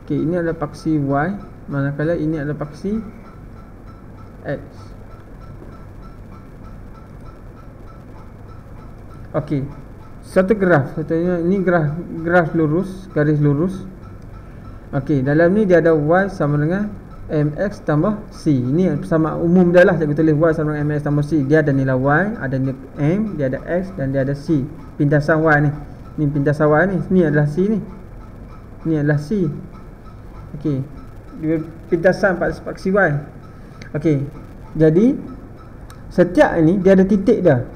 Okey, ini adalah paksi Y, manakala ini adalah paksi X. Okey, satu graf, contohnya ini graf lurus, garis lurus. Okey, dalam ni dia ada Y sama dengan MX tambah C. Ini persamaan umum dia lah, cikgu tulis Y sama dengan MX tambah C. Dia ada nilai Y, ada nilai M, dia ada X dan dia ada C. Pindasan Y ni. Ni pindasan Y ni. Ni adalah C ni. Ni adalah C. Okey, dia pindasan paksi Y. Okey, jadi setiap ni dia ada titik dia.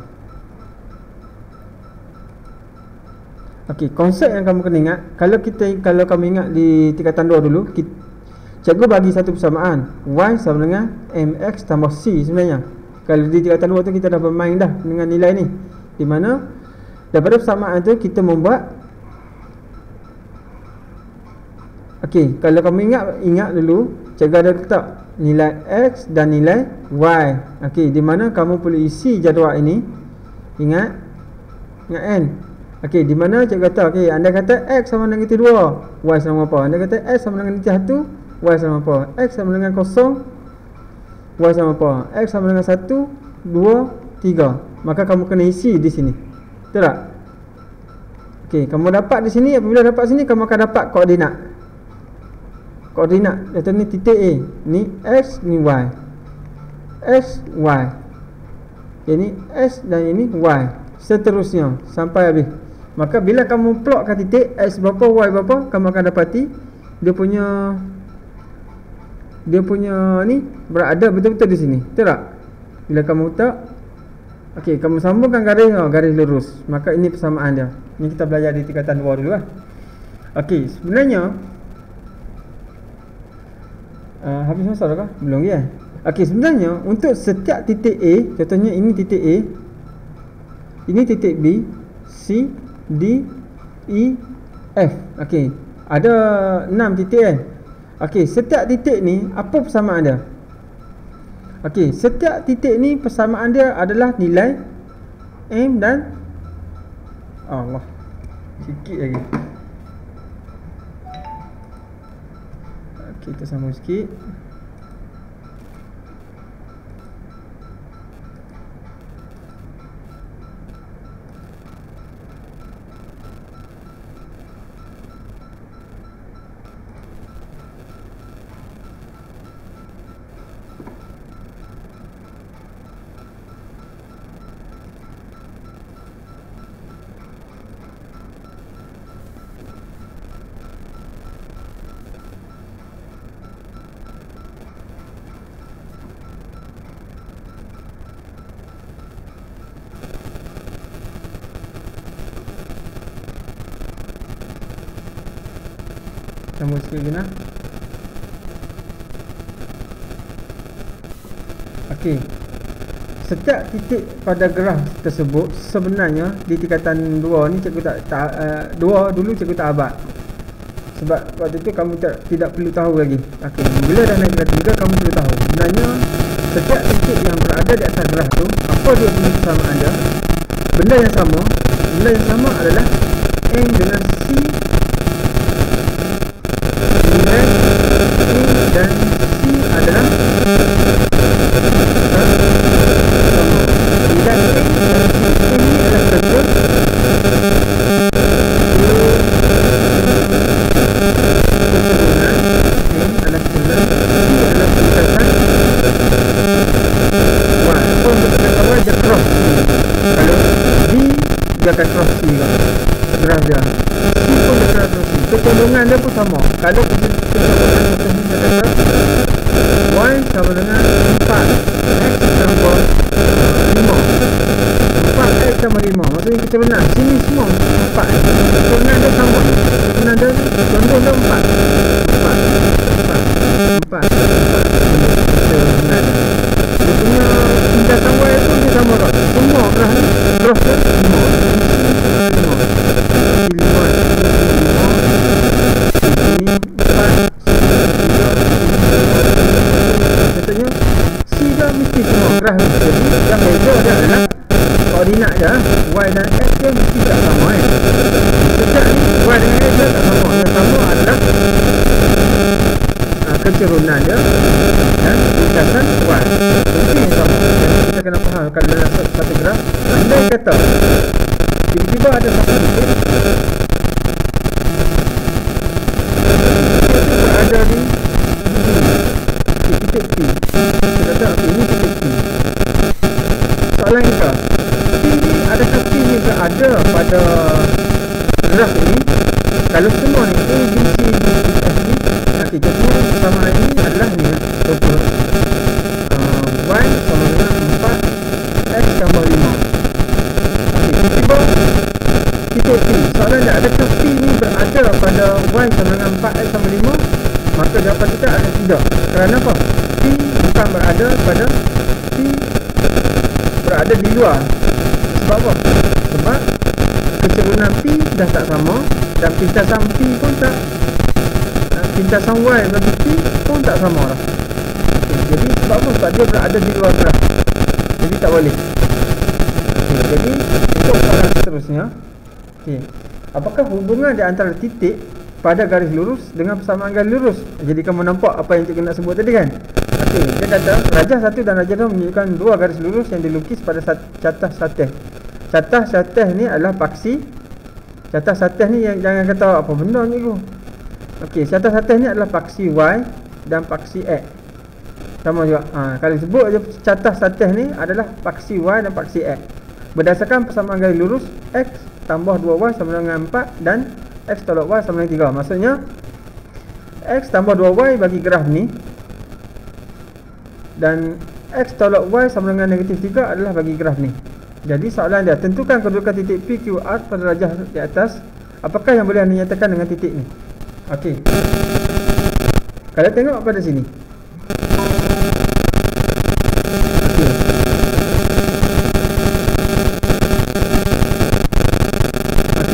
Okey, konsep yang kamu kena ingat, kalau kamu ingat di tingkatan 2 dulu, cikgu bagi satu persamaan, y sama dengan mx tambah c sebenarnya. Kalau di tingkatan 2 tu kita dah bermain dah dengan nilai ni, di mana daripada persamaan tu kita membuat. Okey, kalau kamu ingat dulu, cikgu ada letak nilai x dan nilai y. Okey, di mana kamu perlu isi jadual ini. Ingat n. Okey, di mana cikgu kata, okey, anda kata x sama dengan 2, y sama apa? Anda kata x sama dengan 1, y sama apa? X sama dengan 0, y sama apa? X sama dengan 1, 2, 3. Maka kamu kena isi di sini. Betul tak? Okey, kamu dapat di sini, apabila dapat sini kamu akan dapat koordinat. Kata ni titik A, ni x, ni y. X, y. Ini x dan ini y. Seterusnya sampai habis. Maka bila kamu plotkan titik x berapa, y berapa, kamu akan dapati dia punya ni berada betul-betul di sini. Betul tak? Bila kamu letak, okey, kamu sambungkan garis lurus. Maka ini persamaan dia. Ni kita belajar di tingkatan 2 dulu lah. Okey, sebenarnya habis masa dah kah? Belum ya? Okey, sebenarnya untuk setiap titik A, contohnya ini titik A, ini titik B, C, D, E, F. Okey, ada 6 titik kan? Okey, setiap titik ni apa persamaan dia? Okey, setiap titik ni persamaan dia adalah nilai M dan Allah. Sikit lagi. Okey, kita sambung sikit. Sambung sikit lagi nak. Okey, setiap titik pada graf tersebut sebenarnya di tingkatan 2 ni cikgu tak 2 dulu cikgu tak abad. Sebab waktu tu kamu tidak perlu tahu lagi. Okey, bila dah naik tingkatan 3 kamu perlu tahu. Sebenarnya setiap titik yang berada di atas graf tu, apa dia punya persamaan dia? Benda yang sama adalah M dengan C, nilai M dan C adalah akan cross C graf dia. C pun dia akan cross C. Kecondongan dia pun sama. Kalau kecondongan Y sama dengan 4 X tambah 5 4X tambah 5. Maksudnya keturunan sini semua 4. Keturunan dia sama. Keturunan dia condong dia 4 keturunan dia punya tindakan Y pun dia sama tak? Semua graf ni graf dia 5 contohnya C dia mesti semua graf ni. Jadi yang beza dia adalah koordinat dia, Y dan X dia mesti tak sama kan. Sejak ni Y dengan X dia tak sama. Yang sama adalah keturunan dia dan lintasan Y. Itu yang sama. Jadi kita kena faham kalau dalam satu graf, andai kata tiba-tiba ada satu titik berada di titik P. Kita kata ini titik P. Soalan kita, P ni adakah P ni berada pada graf ini? Kalau semua ni A, B, C, D, E, F ni, nanti semua persamaan ini adalah ni Y sama dengan 4 X tambah 5. Tiba-tiba titik P. Soalan dia, ada Y sama dengan 4X sama 5, maka jawapan kita adalah tidak. Kerana apa? P bukan berada pada P berada di luar. Sebab apa? Sebab kecerunan P dah tak sama dan pintasan P pun tak, pintasan Y bagi P pun tak sama lah. Jadi sebab apa? Sebab dia berada di luar graf. Jadi tak boleh. Jadi untuk soalan seterusnya, apakah hubungan di antara titik pada garis lurus dengan persamaan garis lurus? Jadi kamu nampak apa yang cikgu nak sebut tadi kan? Dia kata rajah 1 dan rajah 2 menunjukkan dua garis lurus yang dilukis pada catah satih. Catah satih ni adalah paksi. Catah satih ni yang jangan kata apa benda ni tu. Catah satih ni adalah paksi Y dan paksi X. Sama juga. Kalau sebut je catah satih ni adalah paksi Y dan paksi X. Berdasarkan persamaan garis lurus, X tambah 2Y sama dengan 4 dan X tolak Y sama dengan 3. Maksudnya X tambah 2Y bagi graf ni, dan X tolak Y sama dengan negatif 3 adalah bagi graf ni. Jadi soalan dia, tentukan kedudukan titik P, Q, R pada rajah di atas. Apakah yang boleh dinyatakan dengan titik ni? Kalau tengok pada sini,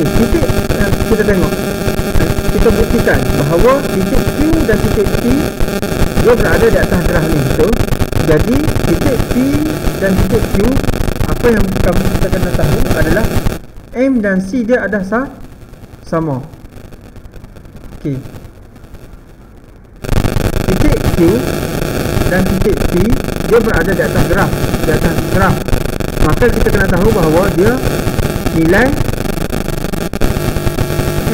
titik yang kita tengok, kita buktikan bahawa titik Q dan titik P dia berada di atas graf ni, betul? Jadi titik P dan titik Q, apa yang kita kena tahu adalah M dan C dia ada sama. Titik Q dan titik P dia berada di atas graf. Maka kita kena tahu bahawa dia nilai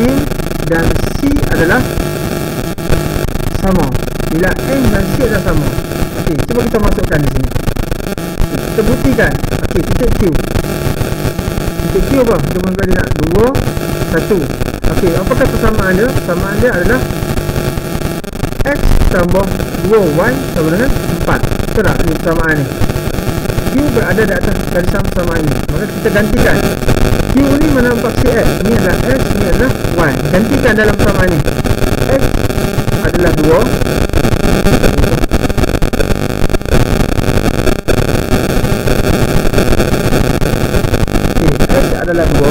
M dan C adalah sama. Nilai M dan C adalah sama. Cuba kita masukkan di sini. Kita buktikan. Titik Q. Titik Q apa? Kita bagi koordinat 2, 1. Apakah persamaan dia? Persamaan dia adalah X tambah 2Y sama dengan 4. Betul tak ni persamaan ni? Q berada di atas garisan persamaan ini. Maka kita gantikan. Q ni mana paksi X? Ini adalah X, ini adalah Y. Gantikan dalam persamaan ini. X adalah 2. Adalah 2.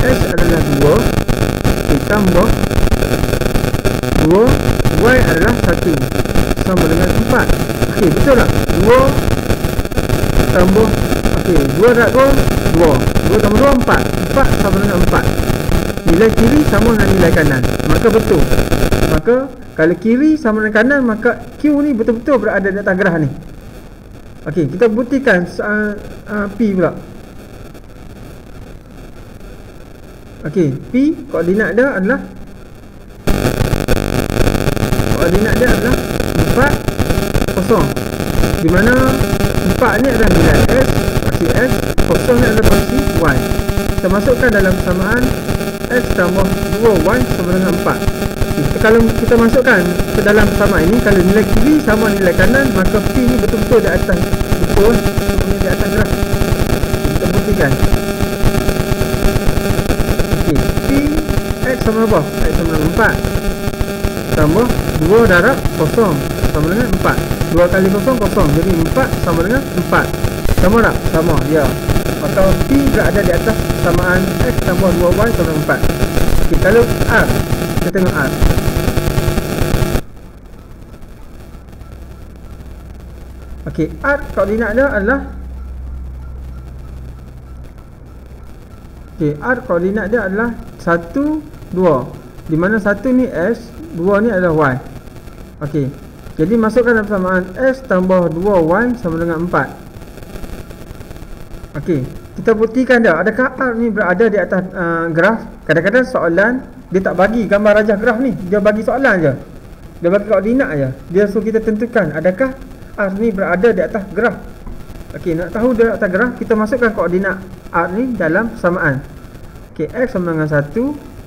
X adalah 2 ditambah 2, Y adalah 1 sama dengan 4. Betul tak? 2 tambah 2 darab 2, 2 tambah 2, 4. 4 sama dengan 4. Nilai kiri sama dengan nilai kanan. Maka betul. Maka kalau kiri sama dengan kanan, maka Q ni betul-betul berada di atas graf ni. Kita buktikan P pula. P koordinat dia adalah 4, 0. Di mana 4 ni adalah nilai S, paksi S, 0 ni adalah paksi Y. Kita masukkan dalam persamaan X tambah 2Y sama dengan 4. Kalau kita masukkan ke dalam persamaan ini, kalau nilai kiri sama nilai kanan, maka P ni betul-betul di atas, betul di atas graf. Kita buktikan. P X sama apa? X sama dengan 4 tambah 2 darab 0 sama dengan 4. 2 kali 0, 0. Jadi 4 sama dengan 4. Sama tak? Sama, ya. Maka P berada di atas persamaan X tambah 2Y sama dengan 4. Kalau R, kita tengok R. R koordinat dia adalah R koordinat dia adalah 1, 2. Di mana 1 ni S, 2 ni adalah Y. Jadi masukkan dalam persamaan S tambah 2Y sama dengan 4. Kita buktikan dia. Adakah R ni berada di atas graf? Kadang-kadang soalan dia tak bagi gambar rajah graf ni. Dia bagi soalan je. Dia bagi koordinat je. Dia suruh kita tentukan adakah R ni berada di atas graf. Nak tahu dia atas graf, kita masukkan koordinat R ni dalam persamaan. X sama dengan 1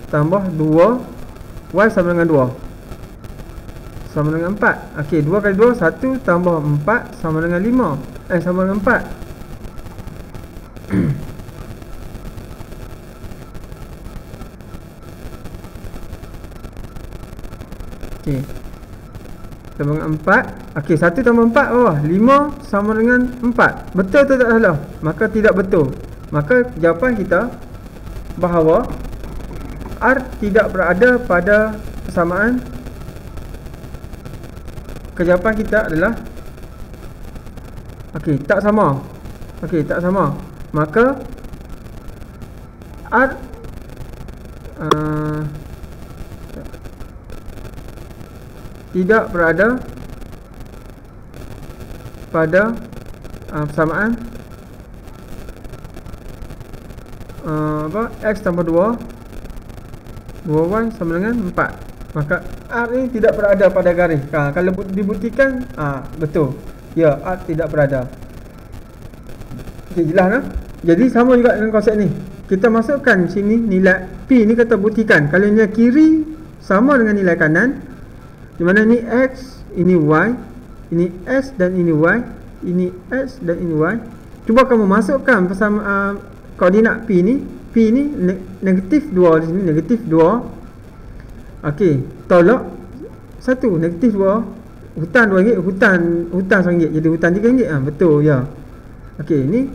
tambah 2, Y sama dengan 2 sama dengan 4. 2 kali 2, 1 tambah 4 sama dengan 5. Sama dengan 4. Okey. Sama dengan 4. Okey, 1 tambah 4 bawah 5 sama dengan 4. Betul atau tak salah? Maka tidak betul. Maka jawapan kita bahawa R tidak berada pada persamaan. Kejawapan kita adalah okey, tak sama. Okey, tak sama. Maka R tidak berada pada persamaan X tambah 2 2y sama dengan 4. Maka R ni tidak berada pada garis. Kalau dibuktikan betul. Ya, R tidak berada. Okey, jelas tak? Jadi sama juga dengan konsep ni. Kita masukkan sini nilai P ni, kita buktikan kalau nilai kiri sama dengan nilai kanan, di mana ni X, ini Y, ini S dan ini Y, ini S dan ini Y. Cuba kamu masukkan bersama koordinat P ni negatif 2 di sini, negatif 2. Okey, tolak 1, negatif 2. Hutang RM2, hutang RM1, jadi hutang RM3. Betul ya. Okey, ni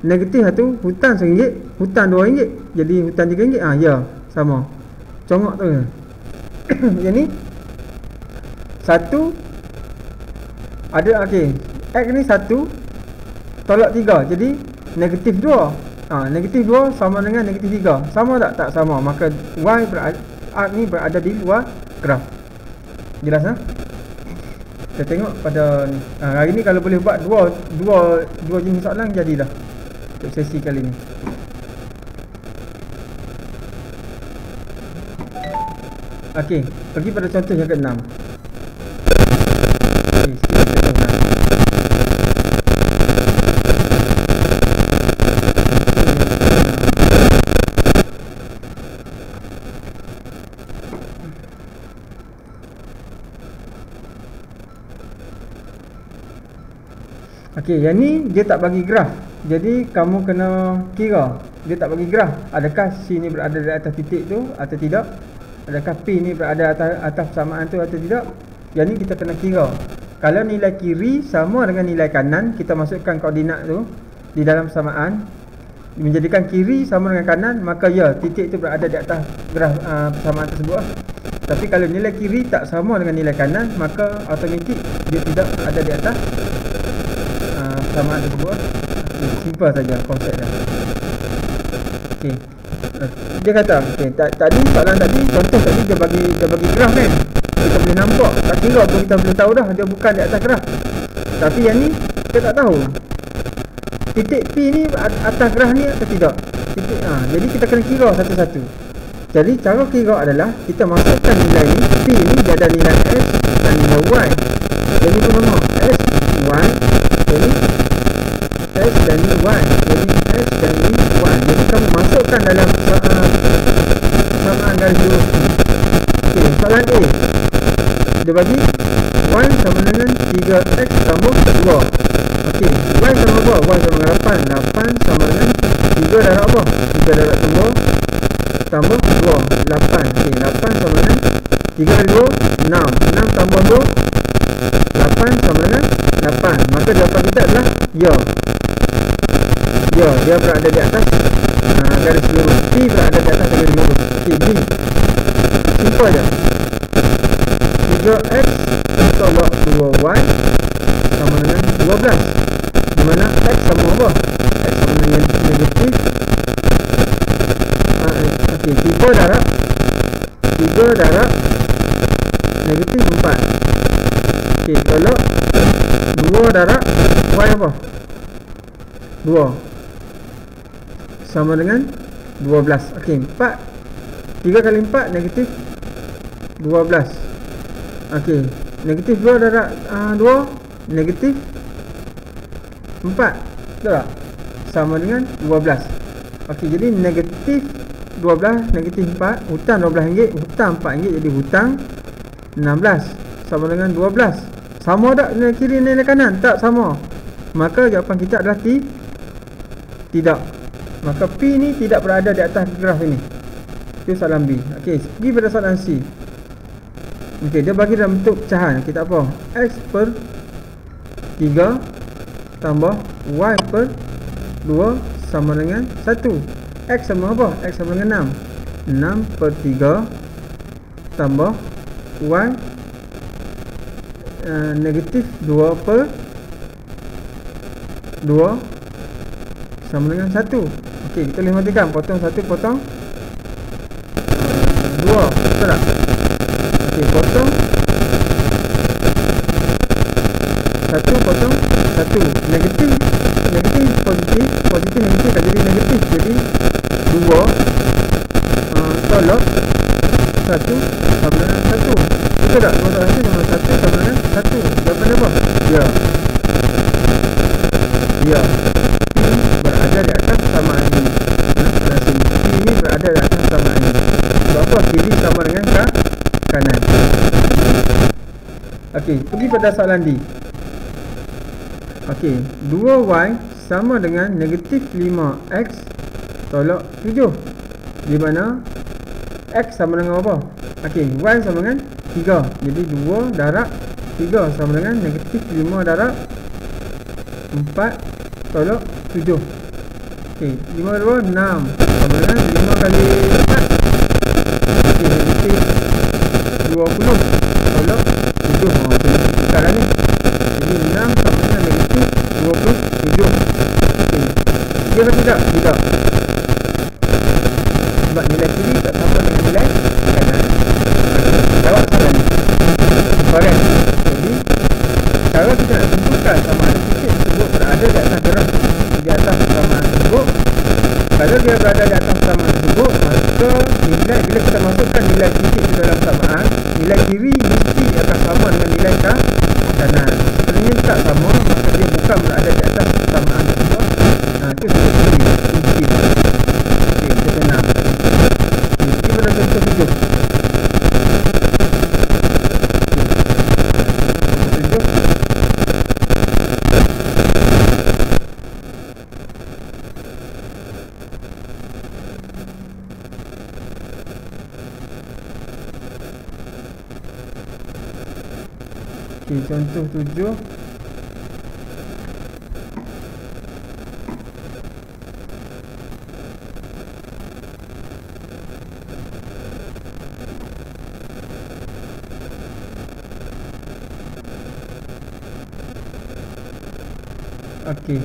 negatif 1, hutang RM1, hutang RM2, jadi hutang RM3. Ya, sama. Congok tu. Jadi 1 ada, okey, X ni 1 tolak 3, jadi negatif 2. Negatif 2 sama dengan negatif 3. Sama tak? Tak sama. Maka Y berada, R ni berada di luar graf. Jelas tak? Kita tengok pada ni. Hari ni kalau boleh buat dua jenis soalan jadilah untuk sesi kali ni. Okey, pergi pada contoh yang ke-6. Okey, sikit kita tengok. Okey, yang ni dia tak bagi graf. Jadi kamu kena kira. Dia tak bagi graf. Adakah C ni berada di atas titik tu atau tidak? Adakah P ni berada atas persamaan tu atau tidak? Yang ni kita kena kira. Kalau nilai kiri sama dengan nilai kanan, kita masukkan koordinat tu di dalam persamaan, menjadikan kiri sama dengan kanan, maka ya, titik tu berada di atas graf persamaan tersebut. Tapi kalau nilai kiri tak sama dengan nilai kanan, maka automatik dia tidak ada di atas persamaan tersebut. Simple saja konsep dia. Okey. Dia kata, okey, tadi soalan tadi, contoh tadi dia bagi graf kan. Kita boleh nampak, tak kira pun kita boleh tahu dah dia bukan di atas graf. Tapi yang ni kita tak tahu. Titik P ni atas graf ni atau tidak. Jadi kita kena kira satu-satu. Jadi cara kira adalah kita masukkan nilai ni, P ni dia ada nilai S dan nilai Y. Jadi tu nama S, Y. Jadi S dan ni Y. Jadi S dan ni Y. Jadi kamu masukkan dalam persamaan garis lurus ni. Okey, soalan A. Dia bagi Y sama dengan 3X tambah 2. Okey, Y sama apa? Y sama dengan 8. 8 sama dengan 3 darab apa? 3 darab 2 tambah 2. 8. Okey, 8 sama dengan 3 kali 2, 6. 6 tambah 2, 8 sama dengan 8. Maka jawapan kita adalah ya. Ya, dia berada di atas garis lurus. P berada di atas garis lurus. Okey, B. Simple je. 3X tolak 2Y sama dengan 12. Di mana X sama apa? X sama dengan negatif. Okey, 3 darab negatif 4. Okey, tolak 2 darab Y apa? 2 sama dengan 12. Okey, 4. 3 kali 4 negatif 12. Okey, negatif 2 darab 2 negatif 4. Betul tak? Sama dengan 12. Okey, jadi negatif 12 negatif 4, hutang RM12, hutang RM4, jadi hutang 16 sama dengan 12. Sama tak nilai kiri nilai kanan? Tak sama. Maka jawapan kita adalah tidak. Maka P ni tidak berada di atas graf ini. Itu soalan B. Okey, pergi pada soalan C. Okey, dia bagi dalam bentuk pecahan. Okey, tak apa. X per 3 tambah Y per 2 sama dengan 1. X sama apa? X sama dengan 6. 6 per 3 tambah Y negatif 2 per 2 sama dengan 1. Okey, kita boleh matikan. Potong 1, potong 2. Betul tak? Okey, potong 1, potong 1. Negatif, negatif, positif. Positif, negatif akan jadi negatif. Jadi 2 tolak 1 sama dengan 1. Betul tak? 2 tolak 1 sama dengan 1 sama dengan 1. Jawapan apa? Ya. Ya. P berada di atas samaan ini. P ini berada di atas samaan ini. Sebab apa? Kiri sama dengan kanan. Okey, pergi pada soalan D. Okey, 2Y sama dengan negatif 5X tolak 7. Di mana X sama dengan apa? Okey, Y sama dengan 3. Jadi 2 darab 3 sama dengan negatif 5 darab 4 tolak 7. Okey, 5 darab 6 sama dengan 5 kali 4. Okey, negatif 20 tolak 7. Sekarang ni jadi 6 sama dengan negatif 27. Okey, dia kan tidak? Tidak. Sebab nilai kiri tak sama dengan nilai kanan. Jawab salah ni. Correct. Jadi cara kita nak tentukan samaan titik tersebut berada di atas gerak di atas samaan tersebut. Kalau dia berada di atas samaan tersebut, maka nilai, bila kita masukkan nilai titik di dalam samaan, nilai kiri mesti akan sama dengan nilai kanan. Sebenarnya tak sama, maka dia bukan berada di atas samaan tersebut. Itu sebetulnya kunci. Okey, kita tenang. Kita pada contoh 7. Okey, contoh 7. Okey.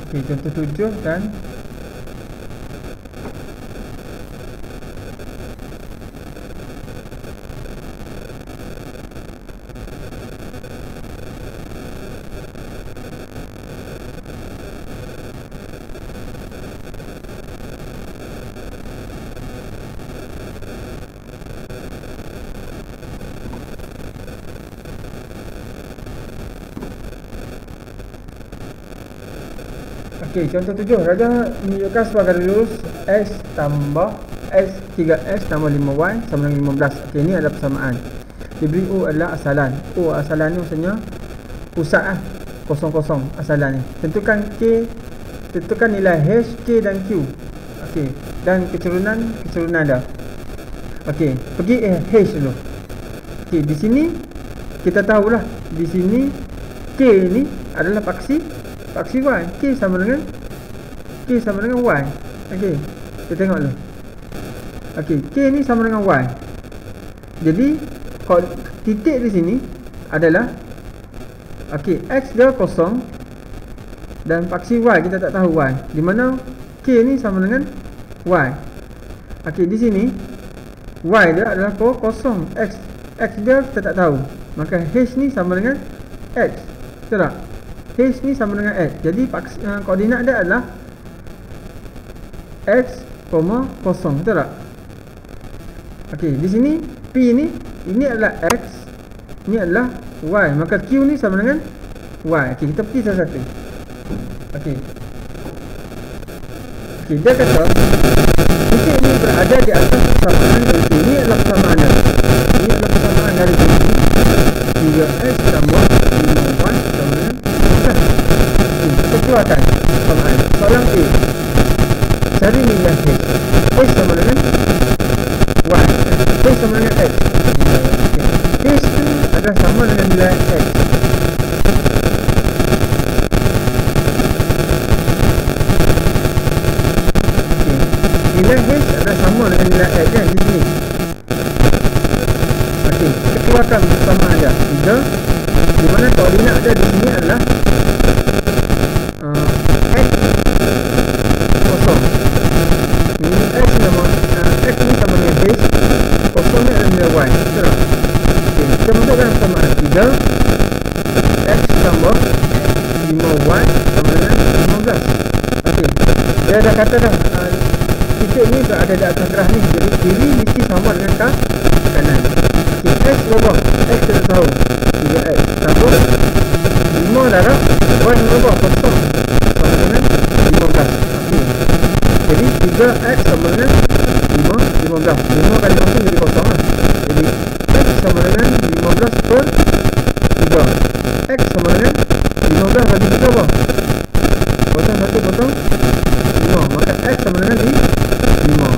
Okey, contoh 7 kan. Okey, contoh 7. Raja menunjukkan sebagai lurus X tambah X 3X tambah 5Y sama dengan 15. Okey, ini adalah persamaan. Diberi U adalah asalan. U asalan ni maksudnya pusat lah. Kosong-kosong asalan ni. Tentukan K, tentukan nilai H, K dan Q. Okey, dan keturunan dah. Okey, pergi H dulu. Okey, di sini kita tahulah, di sini K ni adalah paksi Y. K sama dengan Y. Okey, kita tengok dulu. Okey, K ni sama dengan Y. Jadi kalau titik di sini adalah okey, X dia kosong dan paksi Y kita tak tahu Y. Di mana K ni sama dengan Y. Okey, di sini Y dia adalah kosong. X dia kita tak tahu. Maka H ni sama dengan X. Betul tak? H ni sama dengan X. Jadi koordinat dia adalah X, kosong. Betul tak? Okey, di sini P ni, ini adalah X, ini adalah Y. Maka Q ni sama dengan Y. Okey, kita pergi satu-satu. Okey, dia kata titik ni berada di atas persamaan dari sini. Ini adalah persamaan dari ini adalah persamaan dari sini. 3X tambah 5Y sama dengan kita keluarkan persamaan. Soalan A, cari nilai H. H sama dengan Y. H sama dengan X. Okay. H tu adalah sama dengan nilai X. Nilai H adalah sama dengan nilai X kan di sini. Okey, kita keluarkan persamaan dia. 3 di mana koordinat dia di sini adalah X kosong. Ini X sama X ni sama dengan H. Kosong ni adalah nilai Y. Betul tak? Okey, kita masukkan persamaan 3 X tambah 5Y sama dengan 15. Okey, dia dah kata dah titik ni berada di atas graf ni, jadi kiri mesti sama dengan kanan. Okay, X berapa? X kita tahu 3X tambah 5 darab Y berapa? Kosong sama dengan 15. Okay. Jadi 3X sama dengan 15. 5 kali kosong jadi kosong lah. Jadi X sama dengan 15 per 3. X sama dengan 15 bagi 3 apa? Potong 1 potong 5. Maka X sama dengan 5.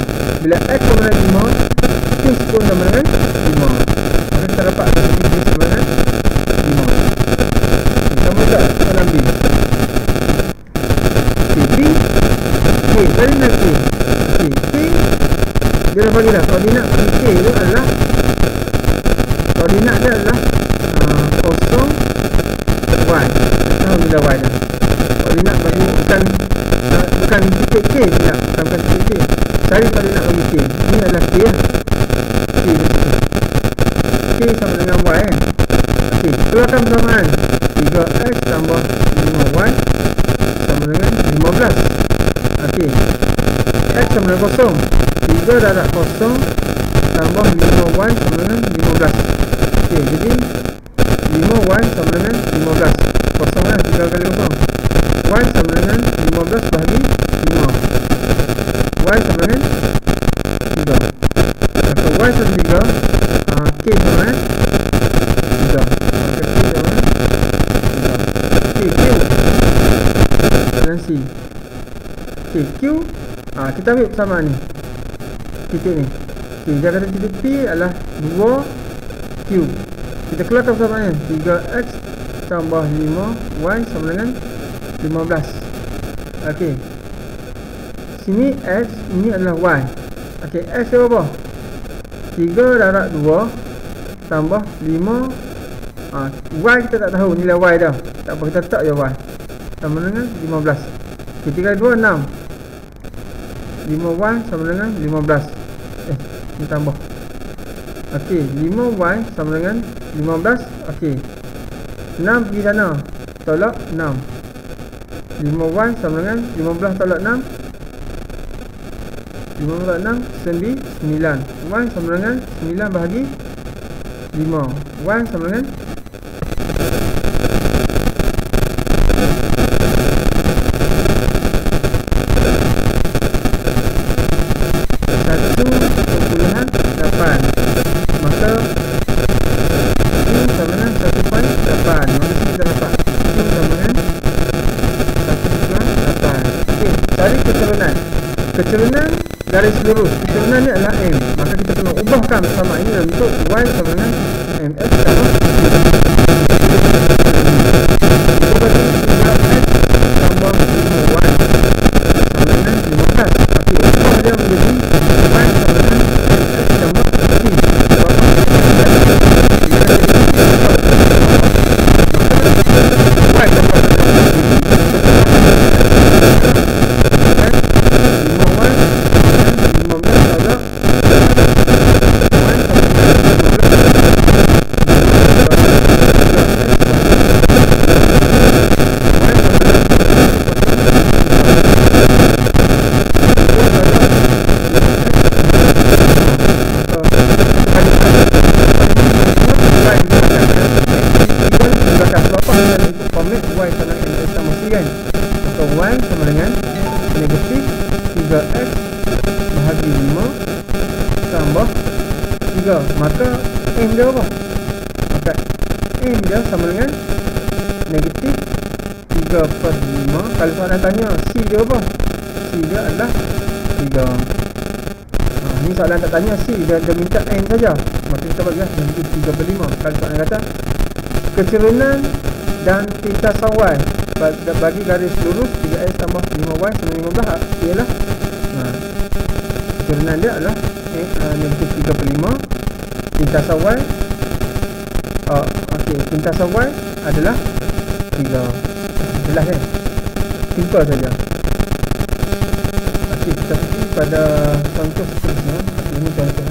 Bila X sama dengan 5, Q pun sama dengan 5. Maka kita dapat Q sama dengan 5. Sama tak soalan B. B K, balik nak K. K dia dah bagi dah koordinat K tu adalah koordinat dia adalah 0 Y. Tahu bila Y dah. Koordinat bagi bukan titik K tidak, bukan titik K. Cari koordinat bagi K. Ini adalah K lah. K di situ. K sama dengan Y kan. Okey, keluarkan persamaan 3X tambah 5Y sama dengan 15. Okey, X sama dengan kosong. 3 darab kosong tambah 5Y sama dengan 15. Okey, jadi 5Y sama dengan 15. Kosong lah, 3 kali kosong. Y sama dengan 15 bahagi 5. Y sama dengan 3. Maka Y sama 3, K sama dengan 3. Maka K sama dengan 3. K, Q dan C. K, Q, kita ambil persamaan ni, titik ni. Okay, dia kata titik P adalah 2Q. Kita keluarkan persamaannya. 3X tambah 5Y sama dengan 15. Okey, sini X, ini adalah Y. Okey, X dia berapa? 3 darab 2 tambah 5. Y kita tak tahu nilai Y dah. Tak apa, kita letak je Y sama dengan 15. Okey, 3 kali 2 6. 5Y sama dengan 15. Ni tambah. Okey, 5Y sama dengan 15. Okey, 6 pergi sana, tolak 6. 5Y sama dengan 15 tolak 6. 15 tolak 6 9. Y sama dengan 9 bahagi 5. Y sama dengan 1.8. Maka Q sama dengan 1.8. Maka kita dapat Q sama dengan 1.8. Okey, cari kecerunan. Kecerunan garis lurus. Kecerunan ni adalah M. Maka kita kena ubahkan sama ini dalam bentuk Y sama dengan MX sama tambah 5Y sama dengan 15. Okey, ubah dia menjadi Y sama dengan MX tambah 3x bahagi 5 tambah 3. Maka M dia apa? Maka M dia sama dengan negatif 3/5. Kalau soalan tanya C dia apa? C dia adalah 3. Ni soalan tak tanya C, dia minta N saja. Maka kita bagi negatif 3/5. Kalau soalan kata kecerunan dan pintasawai bagi garis lurus 3S tambah 5Y sama 15 ialah kecerunan dia adalah negatif 3/5. Pintasawai pintasawai adalah 3. Jelas kan? Simple saja. Okey, kita pergi pada contoh seterusnya. Ini contoh.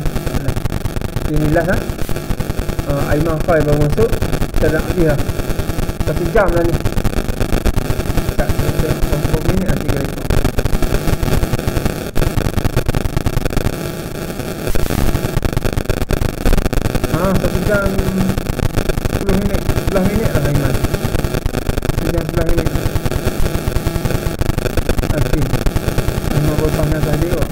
Ini last lah. Aiman file baru masuk. Kita nak pergi lah 1 jam dah ni. Tak, berapa minit lah 3 ikut. Ah, 1 jam 10 minit 11 minit lah Aiman. 1 jam 11 minit. Okey, Aiman baru panas tadi kok.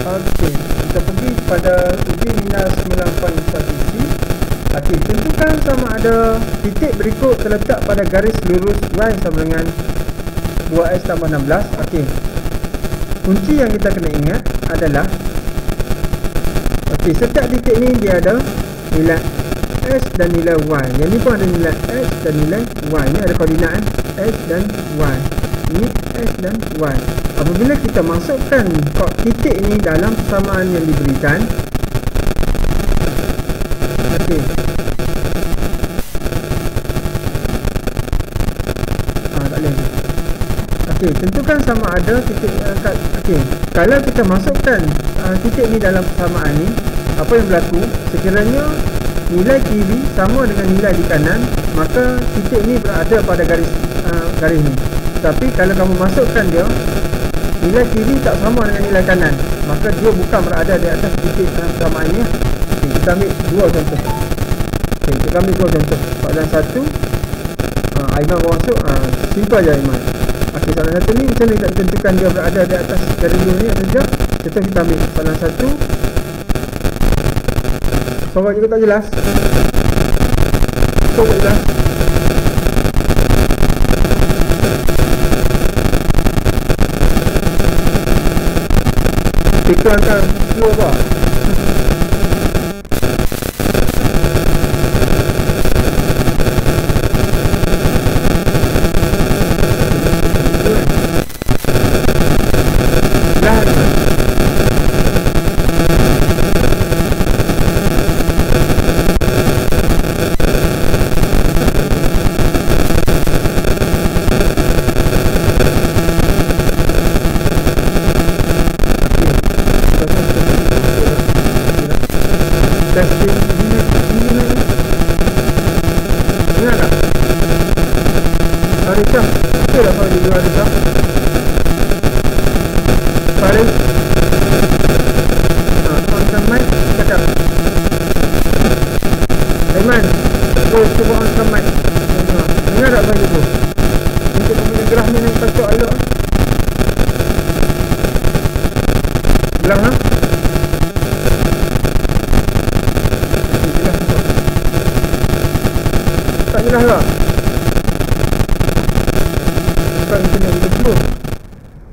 Okey, kita pergi pada uji minus 9.1C. Okey, tentukan sama ada titik berikut terletak pada garis lurus Y sama dengan 2S tambah 16. Okey, kunci yang kita kena ingat adalah okey, setiap titik ni dia ada nilai S dan nilai Y. Yang ni pun ada nilai S dan nilai Y. Ni ada koordinat S dan Y. Ni S dan Y. Apabila kita masukkan titik ni dalam persamaan yang diberikan, okey, tak boleh. Okey, tentukan sama ada titik. Okey, kalau kita masukkan titik ni dalam persamaan ni, apa yang berlaku? Sekiranya nilai kiri sama dengan nilai di kanan, maka titik ni berada pada garis ni. Tapi kalau kamu masukkan dia, nilai kiri tak sama dengan nilai kanan, maka dia bukan berada di atas titik persamaan ni. Okay, kita ambil 2 contoh. Okay, kita ambil 2 contoh. Soalan 1, Aiman baru masuk. Simple je Aiman. Okay, soalan 1 ni macam mana kita tentukan dia berada di atas garis lurus ni? Saja. Contoh kita ambil soalan 1. Soalan juga tak jelas. Soalan jelas. Speaker akan slow apa?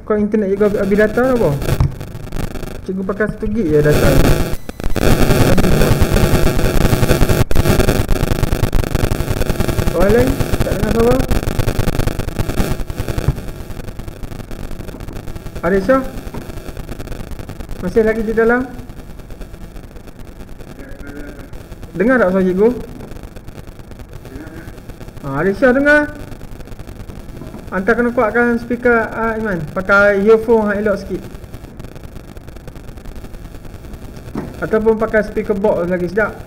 Kau internet juga habis data lah apa? Cikgu pakai 1 gig je data ni. Orang lain tak dengar suara? Arisha? Masih lagi di dalam? Dengar tak suara cikgu? Arisha dengar? Anta kena kuatkan speaker Iman. Pakai earphone yang elok sikit. Ataupun pakai speaker box lagi sedap.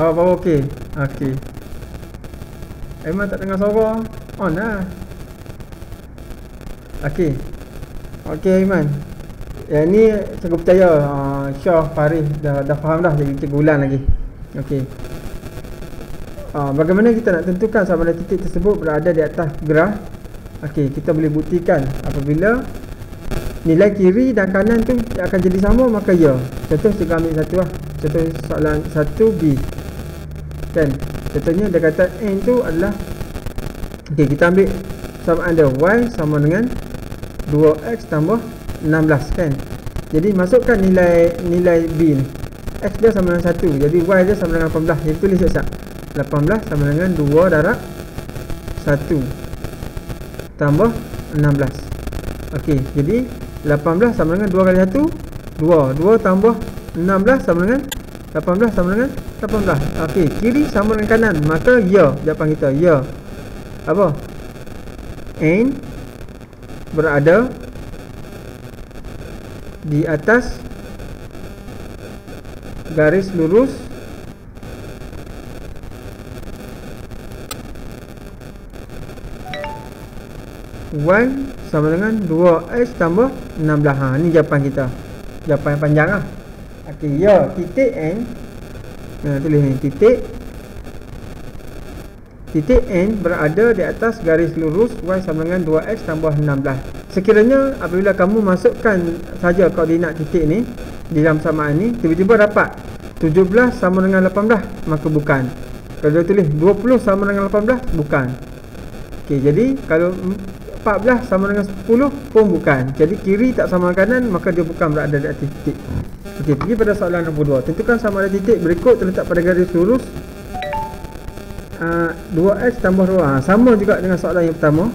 Oh, baru okey. Okey. Iman tak dengar suara. On lah. Okey. Okey Iman. Yang ni cikgu percaya Syah Faris dah faham dah. Jadi cikgu ulang lagi. Okey. Bagaimana kita nak tentukan sama ada titik tersebut berada di atas graf? Okey, kita boleh buktikan apabila nilai kiri dan kanan tu akan jadi sama, maka ya. Contoh kita ambil satu lah. Contoh soalan 1B. Kan? Contohnya dia kata N tu adalah Okey, kita ambil persamaan dia. Y sama dengan 2x tambah 16 kan. Jadi masukkan nilai B ni. X dia sama dengan 1. Jadi Y dia sama dengan 18. Jadi tulis siap-siap. 18 sama dengan 2 darab 1 tambah 16. Okey, jadi 18 sama dengan 2 kali 1 2. 2 tambah 16 sama dengan 18 sama dengan 18. Okey, kiri sama dengan kanan. Maka ya, jawapan kita ya. Apa? N berada di atas garis lurus Y sama dengan 2x tambah 16. Ni jawapan kita. Jawapan yang panjang lah. Okey, ya, titik N. Tulis ni, titik N berada di atas garis lurus Y sama dengan 2x tambah 16. Sekiranya apabila kamu masukkan saja koordinat titik ni di dalam persamaan ni, tiba-tiba dapat 17 sama dengan 18, maka bukan. Kalau dia tulis 20 sama dengan 18, bukan. Okey, jadi kalau 14 sama dengan 10 pun bukan. Jadi kiri tak sama kanan, maka dia bukan berada di atas titik. Okey, pergi pada soalan nombor 2. Tentukan sama ada titik berikut terletak pada garis lurus 2x tambah 2. Sama juga dengan soalan yang pertama.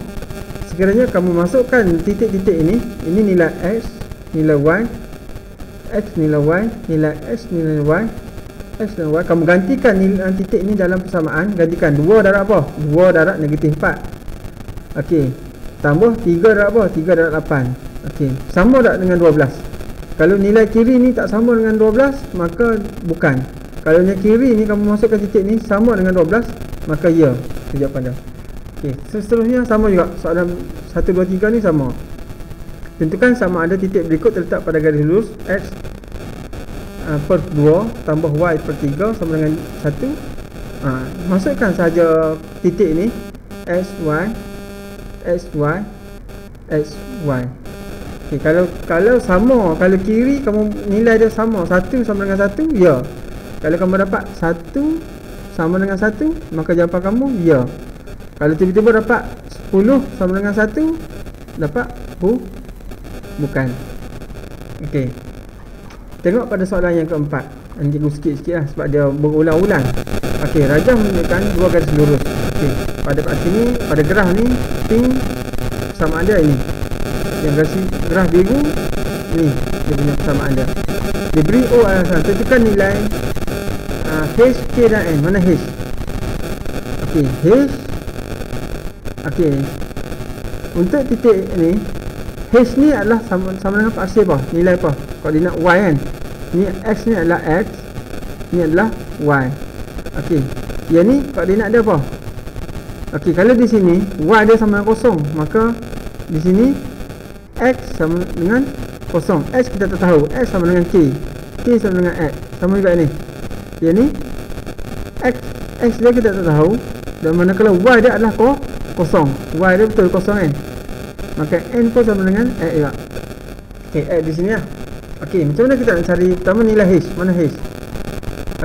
Sekiranya kamu masukkan titik-titik ini nilai x, nilai y, x nilai y, nilai x nilai y, x dan y. Kamu gantikan nilai titik ini dalam persamaan. Gantikan 2 darab apa? 2 darab negatif 4. Okey, tambah 3 darab apa? 3 darab 8. Okey, sama tak dengan 12? Kalau nilai kiri ni tak sama dengan 12, maka bukan. Kalau yang kiri ni kamu masukkan titik ni sama dengan 12, maka ya. Itu jawapan dia. Okey, seterusnya sama juga. Soalan 1, 2, 3 ni sama. Tentukan sama ada titik berikut terletak pada garis lurus x per 2 tambah y per 3 sama dengan 1. Masukkan saja titik ni x, y, x, y, x, y. Okey, kalau sama, kalau kiri kamu nilai dia sama, 1 sama dengan 1, ya. Kalau kamu dapat 1 sama dengan 1, maka jawapan kamu ya. Kalau tiba-tiba dapat 10 sama dengan 1, dapat bukan. Okey, tengok pada soalan yang keempat. Nanti cikgu sikit-sikit lah sebab dia berulang-ulang. Okey, rajah menunjukkan 2 garis lurus. Okey, pada sini, pada graf ni pink persamaan dia ini. Yang graf biru ni dia punya persamaan dia. Diberi O alasan. Tentukan nilai H, K dan N. Mana H? Okey, H. Okey, untuk titik ni, H ni adalah sama dengan paksir apa? Nilai apa? Koordinat Y kan? Ni X ni adalah X, ni adalah Y. Okey, yang ni koordinat dia apa? Okey, kalau di sini Y dia sama dengan kosong, maka di sini X sama dengan kosong. X kita tak tahu. X sama dengan K, K sama dengan X. Sama juga ni. Yang ni X dia kita tak tahu. Dan manakala Y dia adalah kosong. Y dia betul kosong kan? Maka N pun sama dengan X juga. Okey, X di sini lah. Okey, macam mana kita nak cari pertama nilai H? Mana H?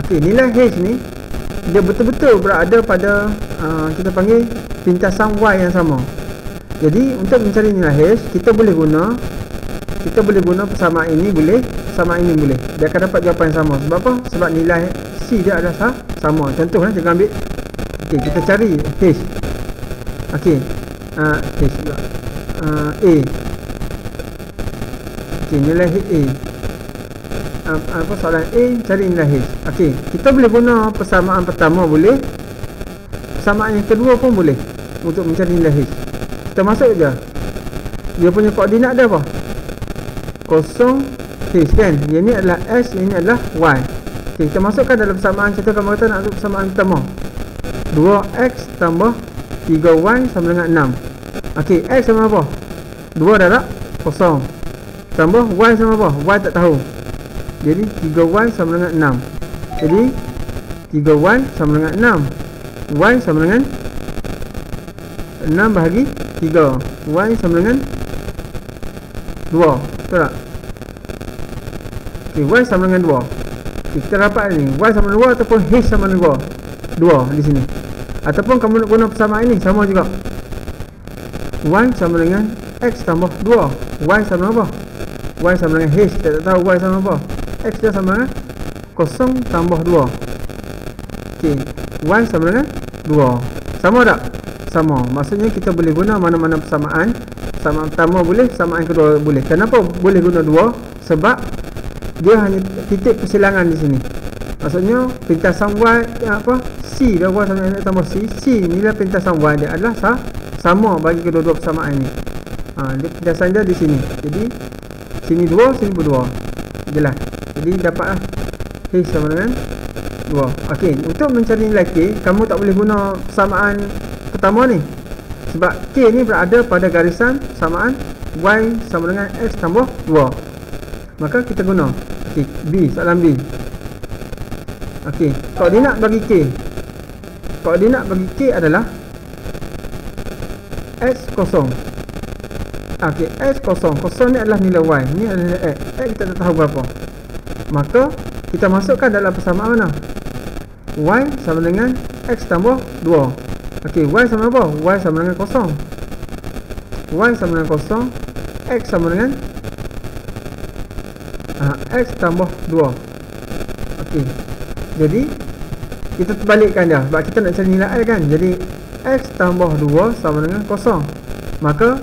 Okey, nilai H ni dia betul-betul berada pada kita panggil pintasan Y yang sama. Jadi untuk mencari nilai H, kita boleh guna persamaan ini boleh, persamaan ini boleh. Dia akan dapat jawapan yang sama. Sebab apa? Sebab nilai C dia adalah sama. Contohnya kita ambil, okey, kita cari H. Okey, H juga. A. Okey, nilai H A. Apa soalan A, cari nilai H. Okey, kita boleh guna persamaan pertama boleh. Persamaan yang kedua pun boleh untuk mencari nilai H. Kita masuk je. Dia punya koordinat dia apa? 0 H kan? Yang ni adalah S, yang ni adalah Y. Okey, kita masukkan dalam persamaan. Contoh kamu kata nak untuk persamaan pertama, 2x tambah 3y sama dengan 6. Okey, x sama apa? 2 darab 0 tambah y sama apa? Y tak tahu. Jadi 3y sama dengan 6. Jadi 3y sama dengan 6. Y sama dengan 6 bahagi 3. Y sama dengan 2. Betul tak? Okay, Y sama dengan 2. Okay, kita dapat ni Y sama dengan 2 ataupun H sama dengan 2 di sini. Ataupun kamu nak guna persamaan ini, sama juga. Y sama dengan X tambah 2. Y sama dengan apa? Y sama dengan H. Kita tak tahu Y sama apa. X dia sama dengan 0 tambah 2. Okey, Y sama dengan 2. Sama tak? Sama. Maksudnya kita boleh guna mana-mana persamaan. Persamaan pertama boleh, persamaan kedua boleh. Kenapa boleh guna 2? Sebab dia hanya titik persilangan di sini. Maksudnya pintasan Y apa? C dia Y sama dengan tambah C. C nilai pintasan Y dia adalah sama bagi kedua-dua persamaan ni. Dia pintasan dia di sini. Jadi sini 2, sini pun 2. Jelas. Jadi dapatlah H sama dengan 2. Okey, untuk mencari nilai K, kamu tak boleh guna persamaan pertama ni. Sebab K ni berada pada garisan persamaan Y sama dengan X tambah 2. Maka kita guna. Okey, B, soalan B. Okey, koordinat bagi K. Koordinat bagi K adalah X0. Okey, X0. 0 ni adalah nilai Y. Ni adalah nilai X. X kita tak tahu berapa. Maka kita masukkan dalam persamaan mana? Y sama dengan X tambah 2. Okey, Y sama apa? Y sama dengan 0. Y sama dengan 0. X sama dengan X tambah 2. Okey, jadi kita terbalikkan dia. Sebab kita nak cari nilai I kan. Jadi X tambah 2 sama dengan 0. Maka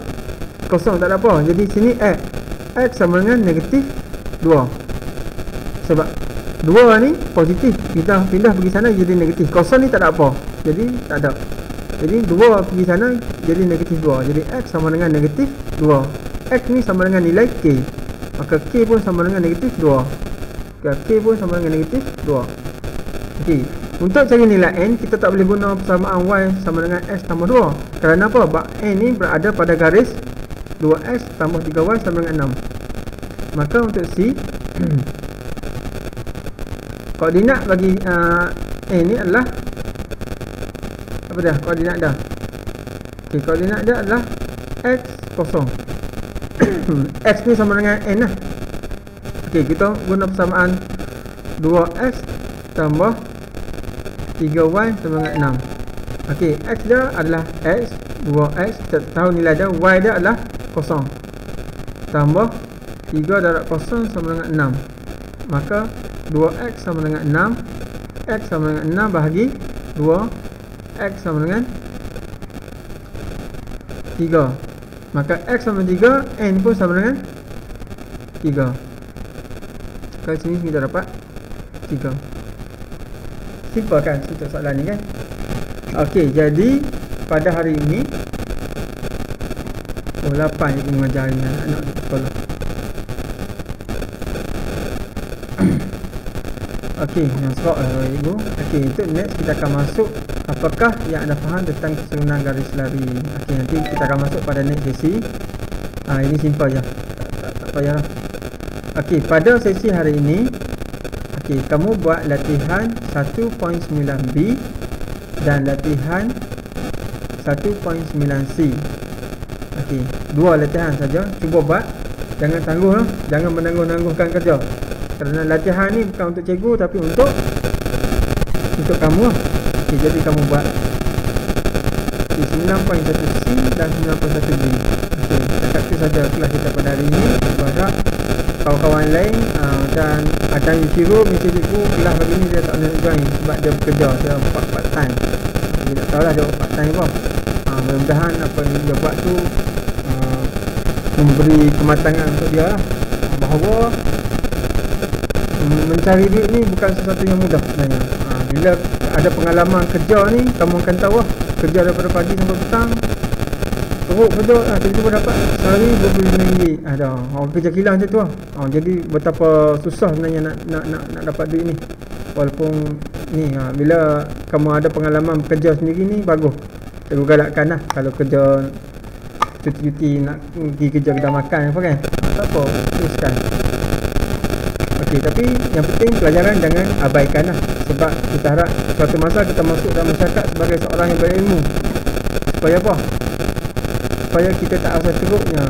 0 tak ada apa. Jadi sini X sama dengan negatif 2. Sebab 2 ni positif, pindah pergi sana jadi negatif. 0 ni tak ada apa, jadi tak ada. Jadi 2 pergi sana jadi negatif 2. Jadi X sama dengan negatif 2. X ni sama dengan nilai K. Maka K pun sama dengan negatif 2. K pun sama dengan negatif 2. Okey, untuk cari nilai N, kita tak boleh guna persamaan Y sama dengan X tambah 2. Kerana apa? Sebab N ni berada pada garis 2X tambah 3Y sama dengan 6. Maka untuk C, koordinat bagi N ni adalah apa dah? Koordinat dah. Okey, koordinat dia adalah X0. X ni sama dengan N lah. Okey, kita guna persamaan 2X tambah 3Y sama dengan 6. Okey, X dia adalah X. 2X, kita tahu nilai dia. Y dia adalah 0. Tambah 3 darab 0 sama dengan 6. Maka 2X sama dengan 6. X sama dengan 6 bahagi 2. X sama dengan 3. Maka X sama 3, N pun sama dengan 3. Kat sini kita dapat 3. Simple kan untuk soalan ni kan. Okey, jadi pada hari ini 8 je mengajar anak-anak di sekolah. Okey, yang sebab ibu. Okey, untuk next kita akan masuk apakah yang anda faham tentang kesurunan garis lari. Okey, nanti kita akan masuk pada next sesi. Ini simple je. Tak payahlah. Okey, pada sesi hari ini, okey, kamu buat latihan 1.9B dan latihan 1.9C. Okey, 2 latihan saja. Cuba buat. Jangan tangguh lah. Jangan menangguh-nangguhkan kerja. Kerana latihan ni bukan untuk cikgu tapi untuk kamu lah. Okey, jadi kamu buat 9.1C dan 9.1B. Okey, dekat tu saja kelas kita pada hari ini. Berharap kawan-kawan lain dan akan Yushiro mesti cikgu kelas hari ni dia tak nak join sebab dia bekerja, dia part time. Dia tak tahulah dia part time apa. Mudah-mudahan apa yang dia buat tu memberi kematangan untuk dia lah. Bahawa mencari duit ni bukan sesuatu yang mudah sebenarnya. Bila ada pengalaman kerja ni, kamu akan tahu lah. Kerja daripada pagi sampai petang, teruk kerja, tiba-tiba dapat sehari RM25. Kerja kilang macam tu lah. Jadi betapa susah sebenarnya nak dapat duit ni. Walaupun ni bila kamu ada pengalaman bekerja sendiri ni, bagus. Cikgu galakkan lah. Kalau kerja cuti-cuti nak pergi kerja kedai makan apa kan, tak apa, teruskan. Okey, tapi yang penting pelajaran jangan abaikan lah. Sebab kita harap suatu masa kita masuk dalam masyarakat sebagai seorang yang berilmu. Supaya apa? Supaya kita tak rasa teruknya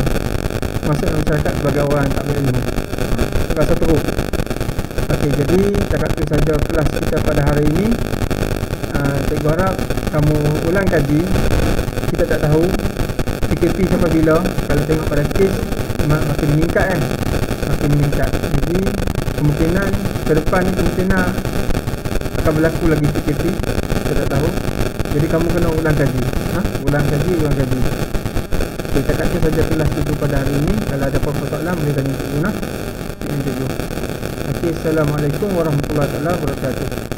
masuk dalam masyarakat sebagai orang yang tak berilmu. Rasa teruk. Okey, jadi cakap tu saja kelas kita pada hari ini. Cikgu harap kamu ulang kaji. Kita tak tahu, fikir PKP sampai bila? Kalau tengok pada kes makin meningkat kan, makin meningkat. Jadi kemungkinan ke depan ni kemungkinan akan berlaku lagi PKP, kita tak tahu. Jadi kamu kena ulang kaji, ulang kaji. Okay, cakap tu saja kelas 7 pada hari ini. Kalau ada apa-apa soalan boleh tanya Cik Luna. Okay, Assalamualaikum warahmatullahi wabarakatuh.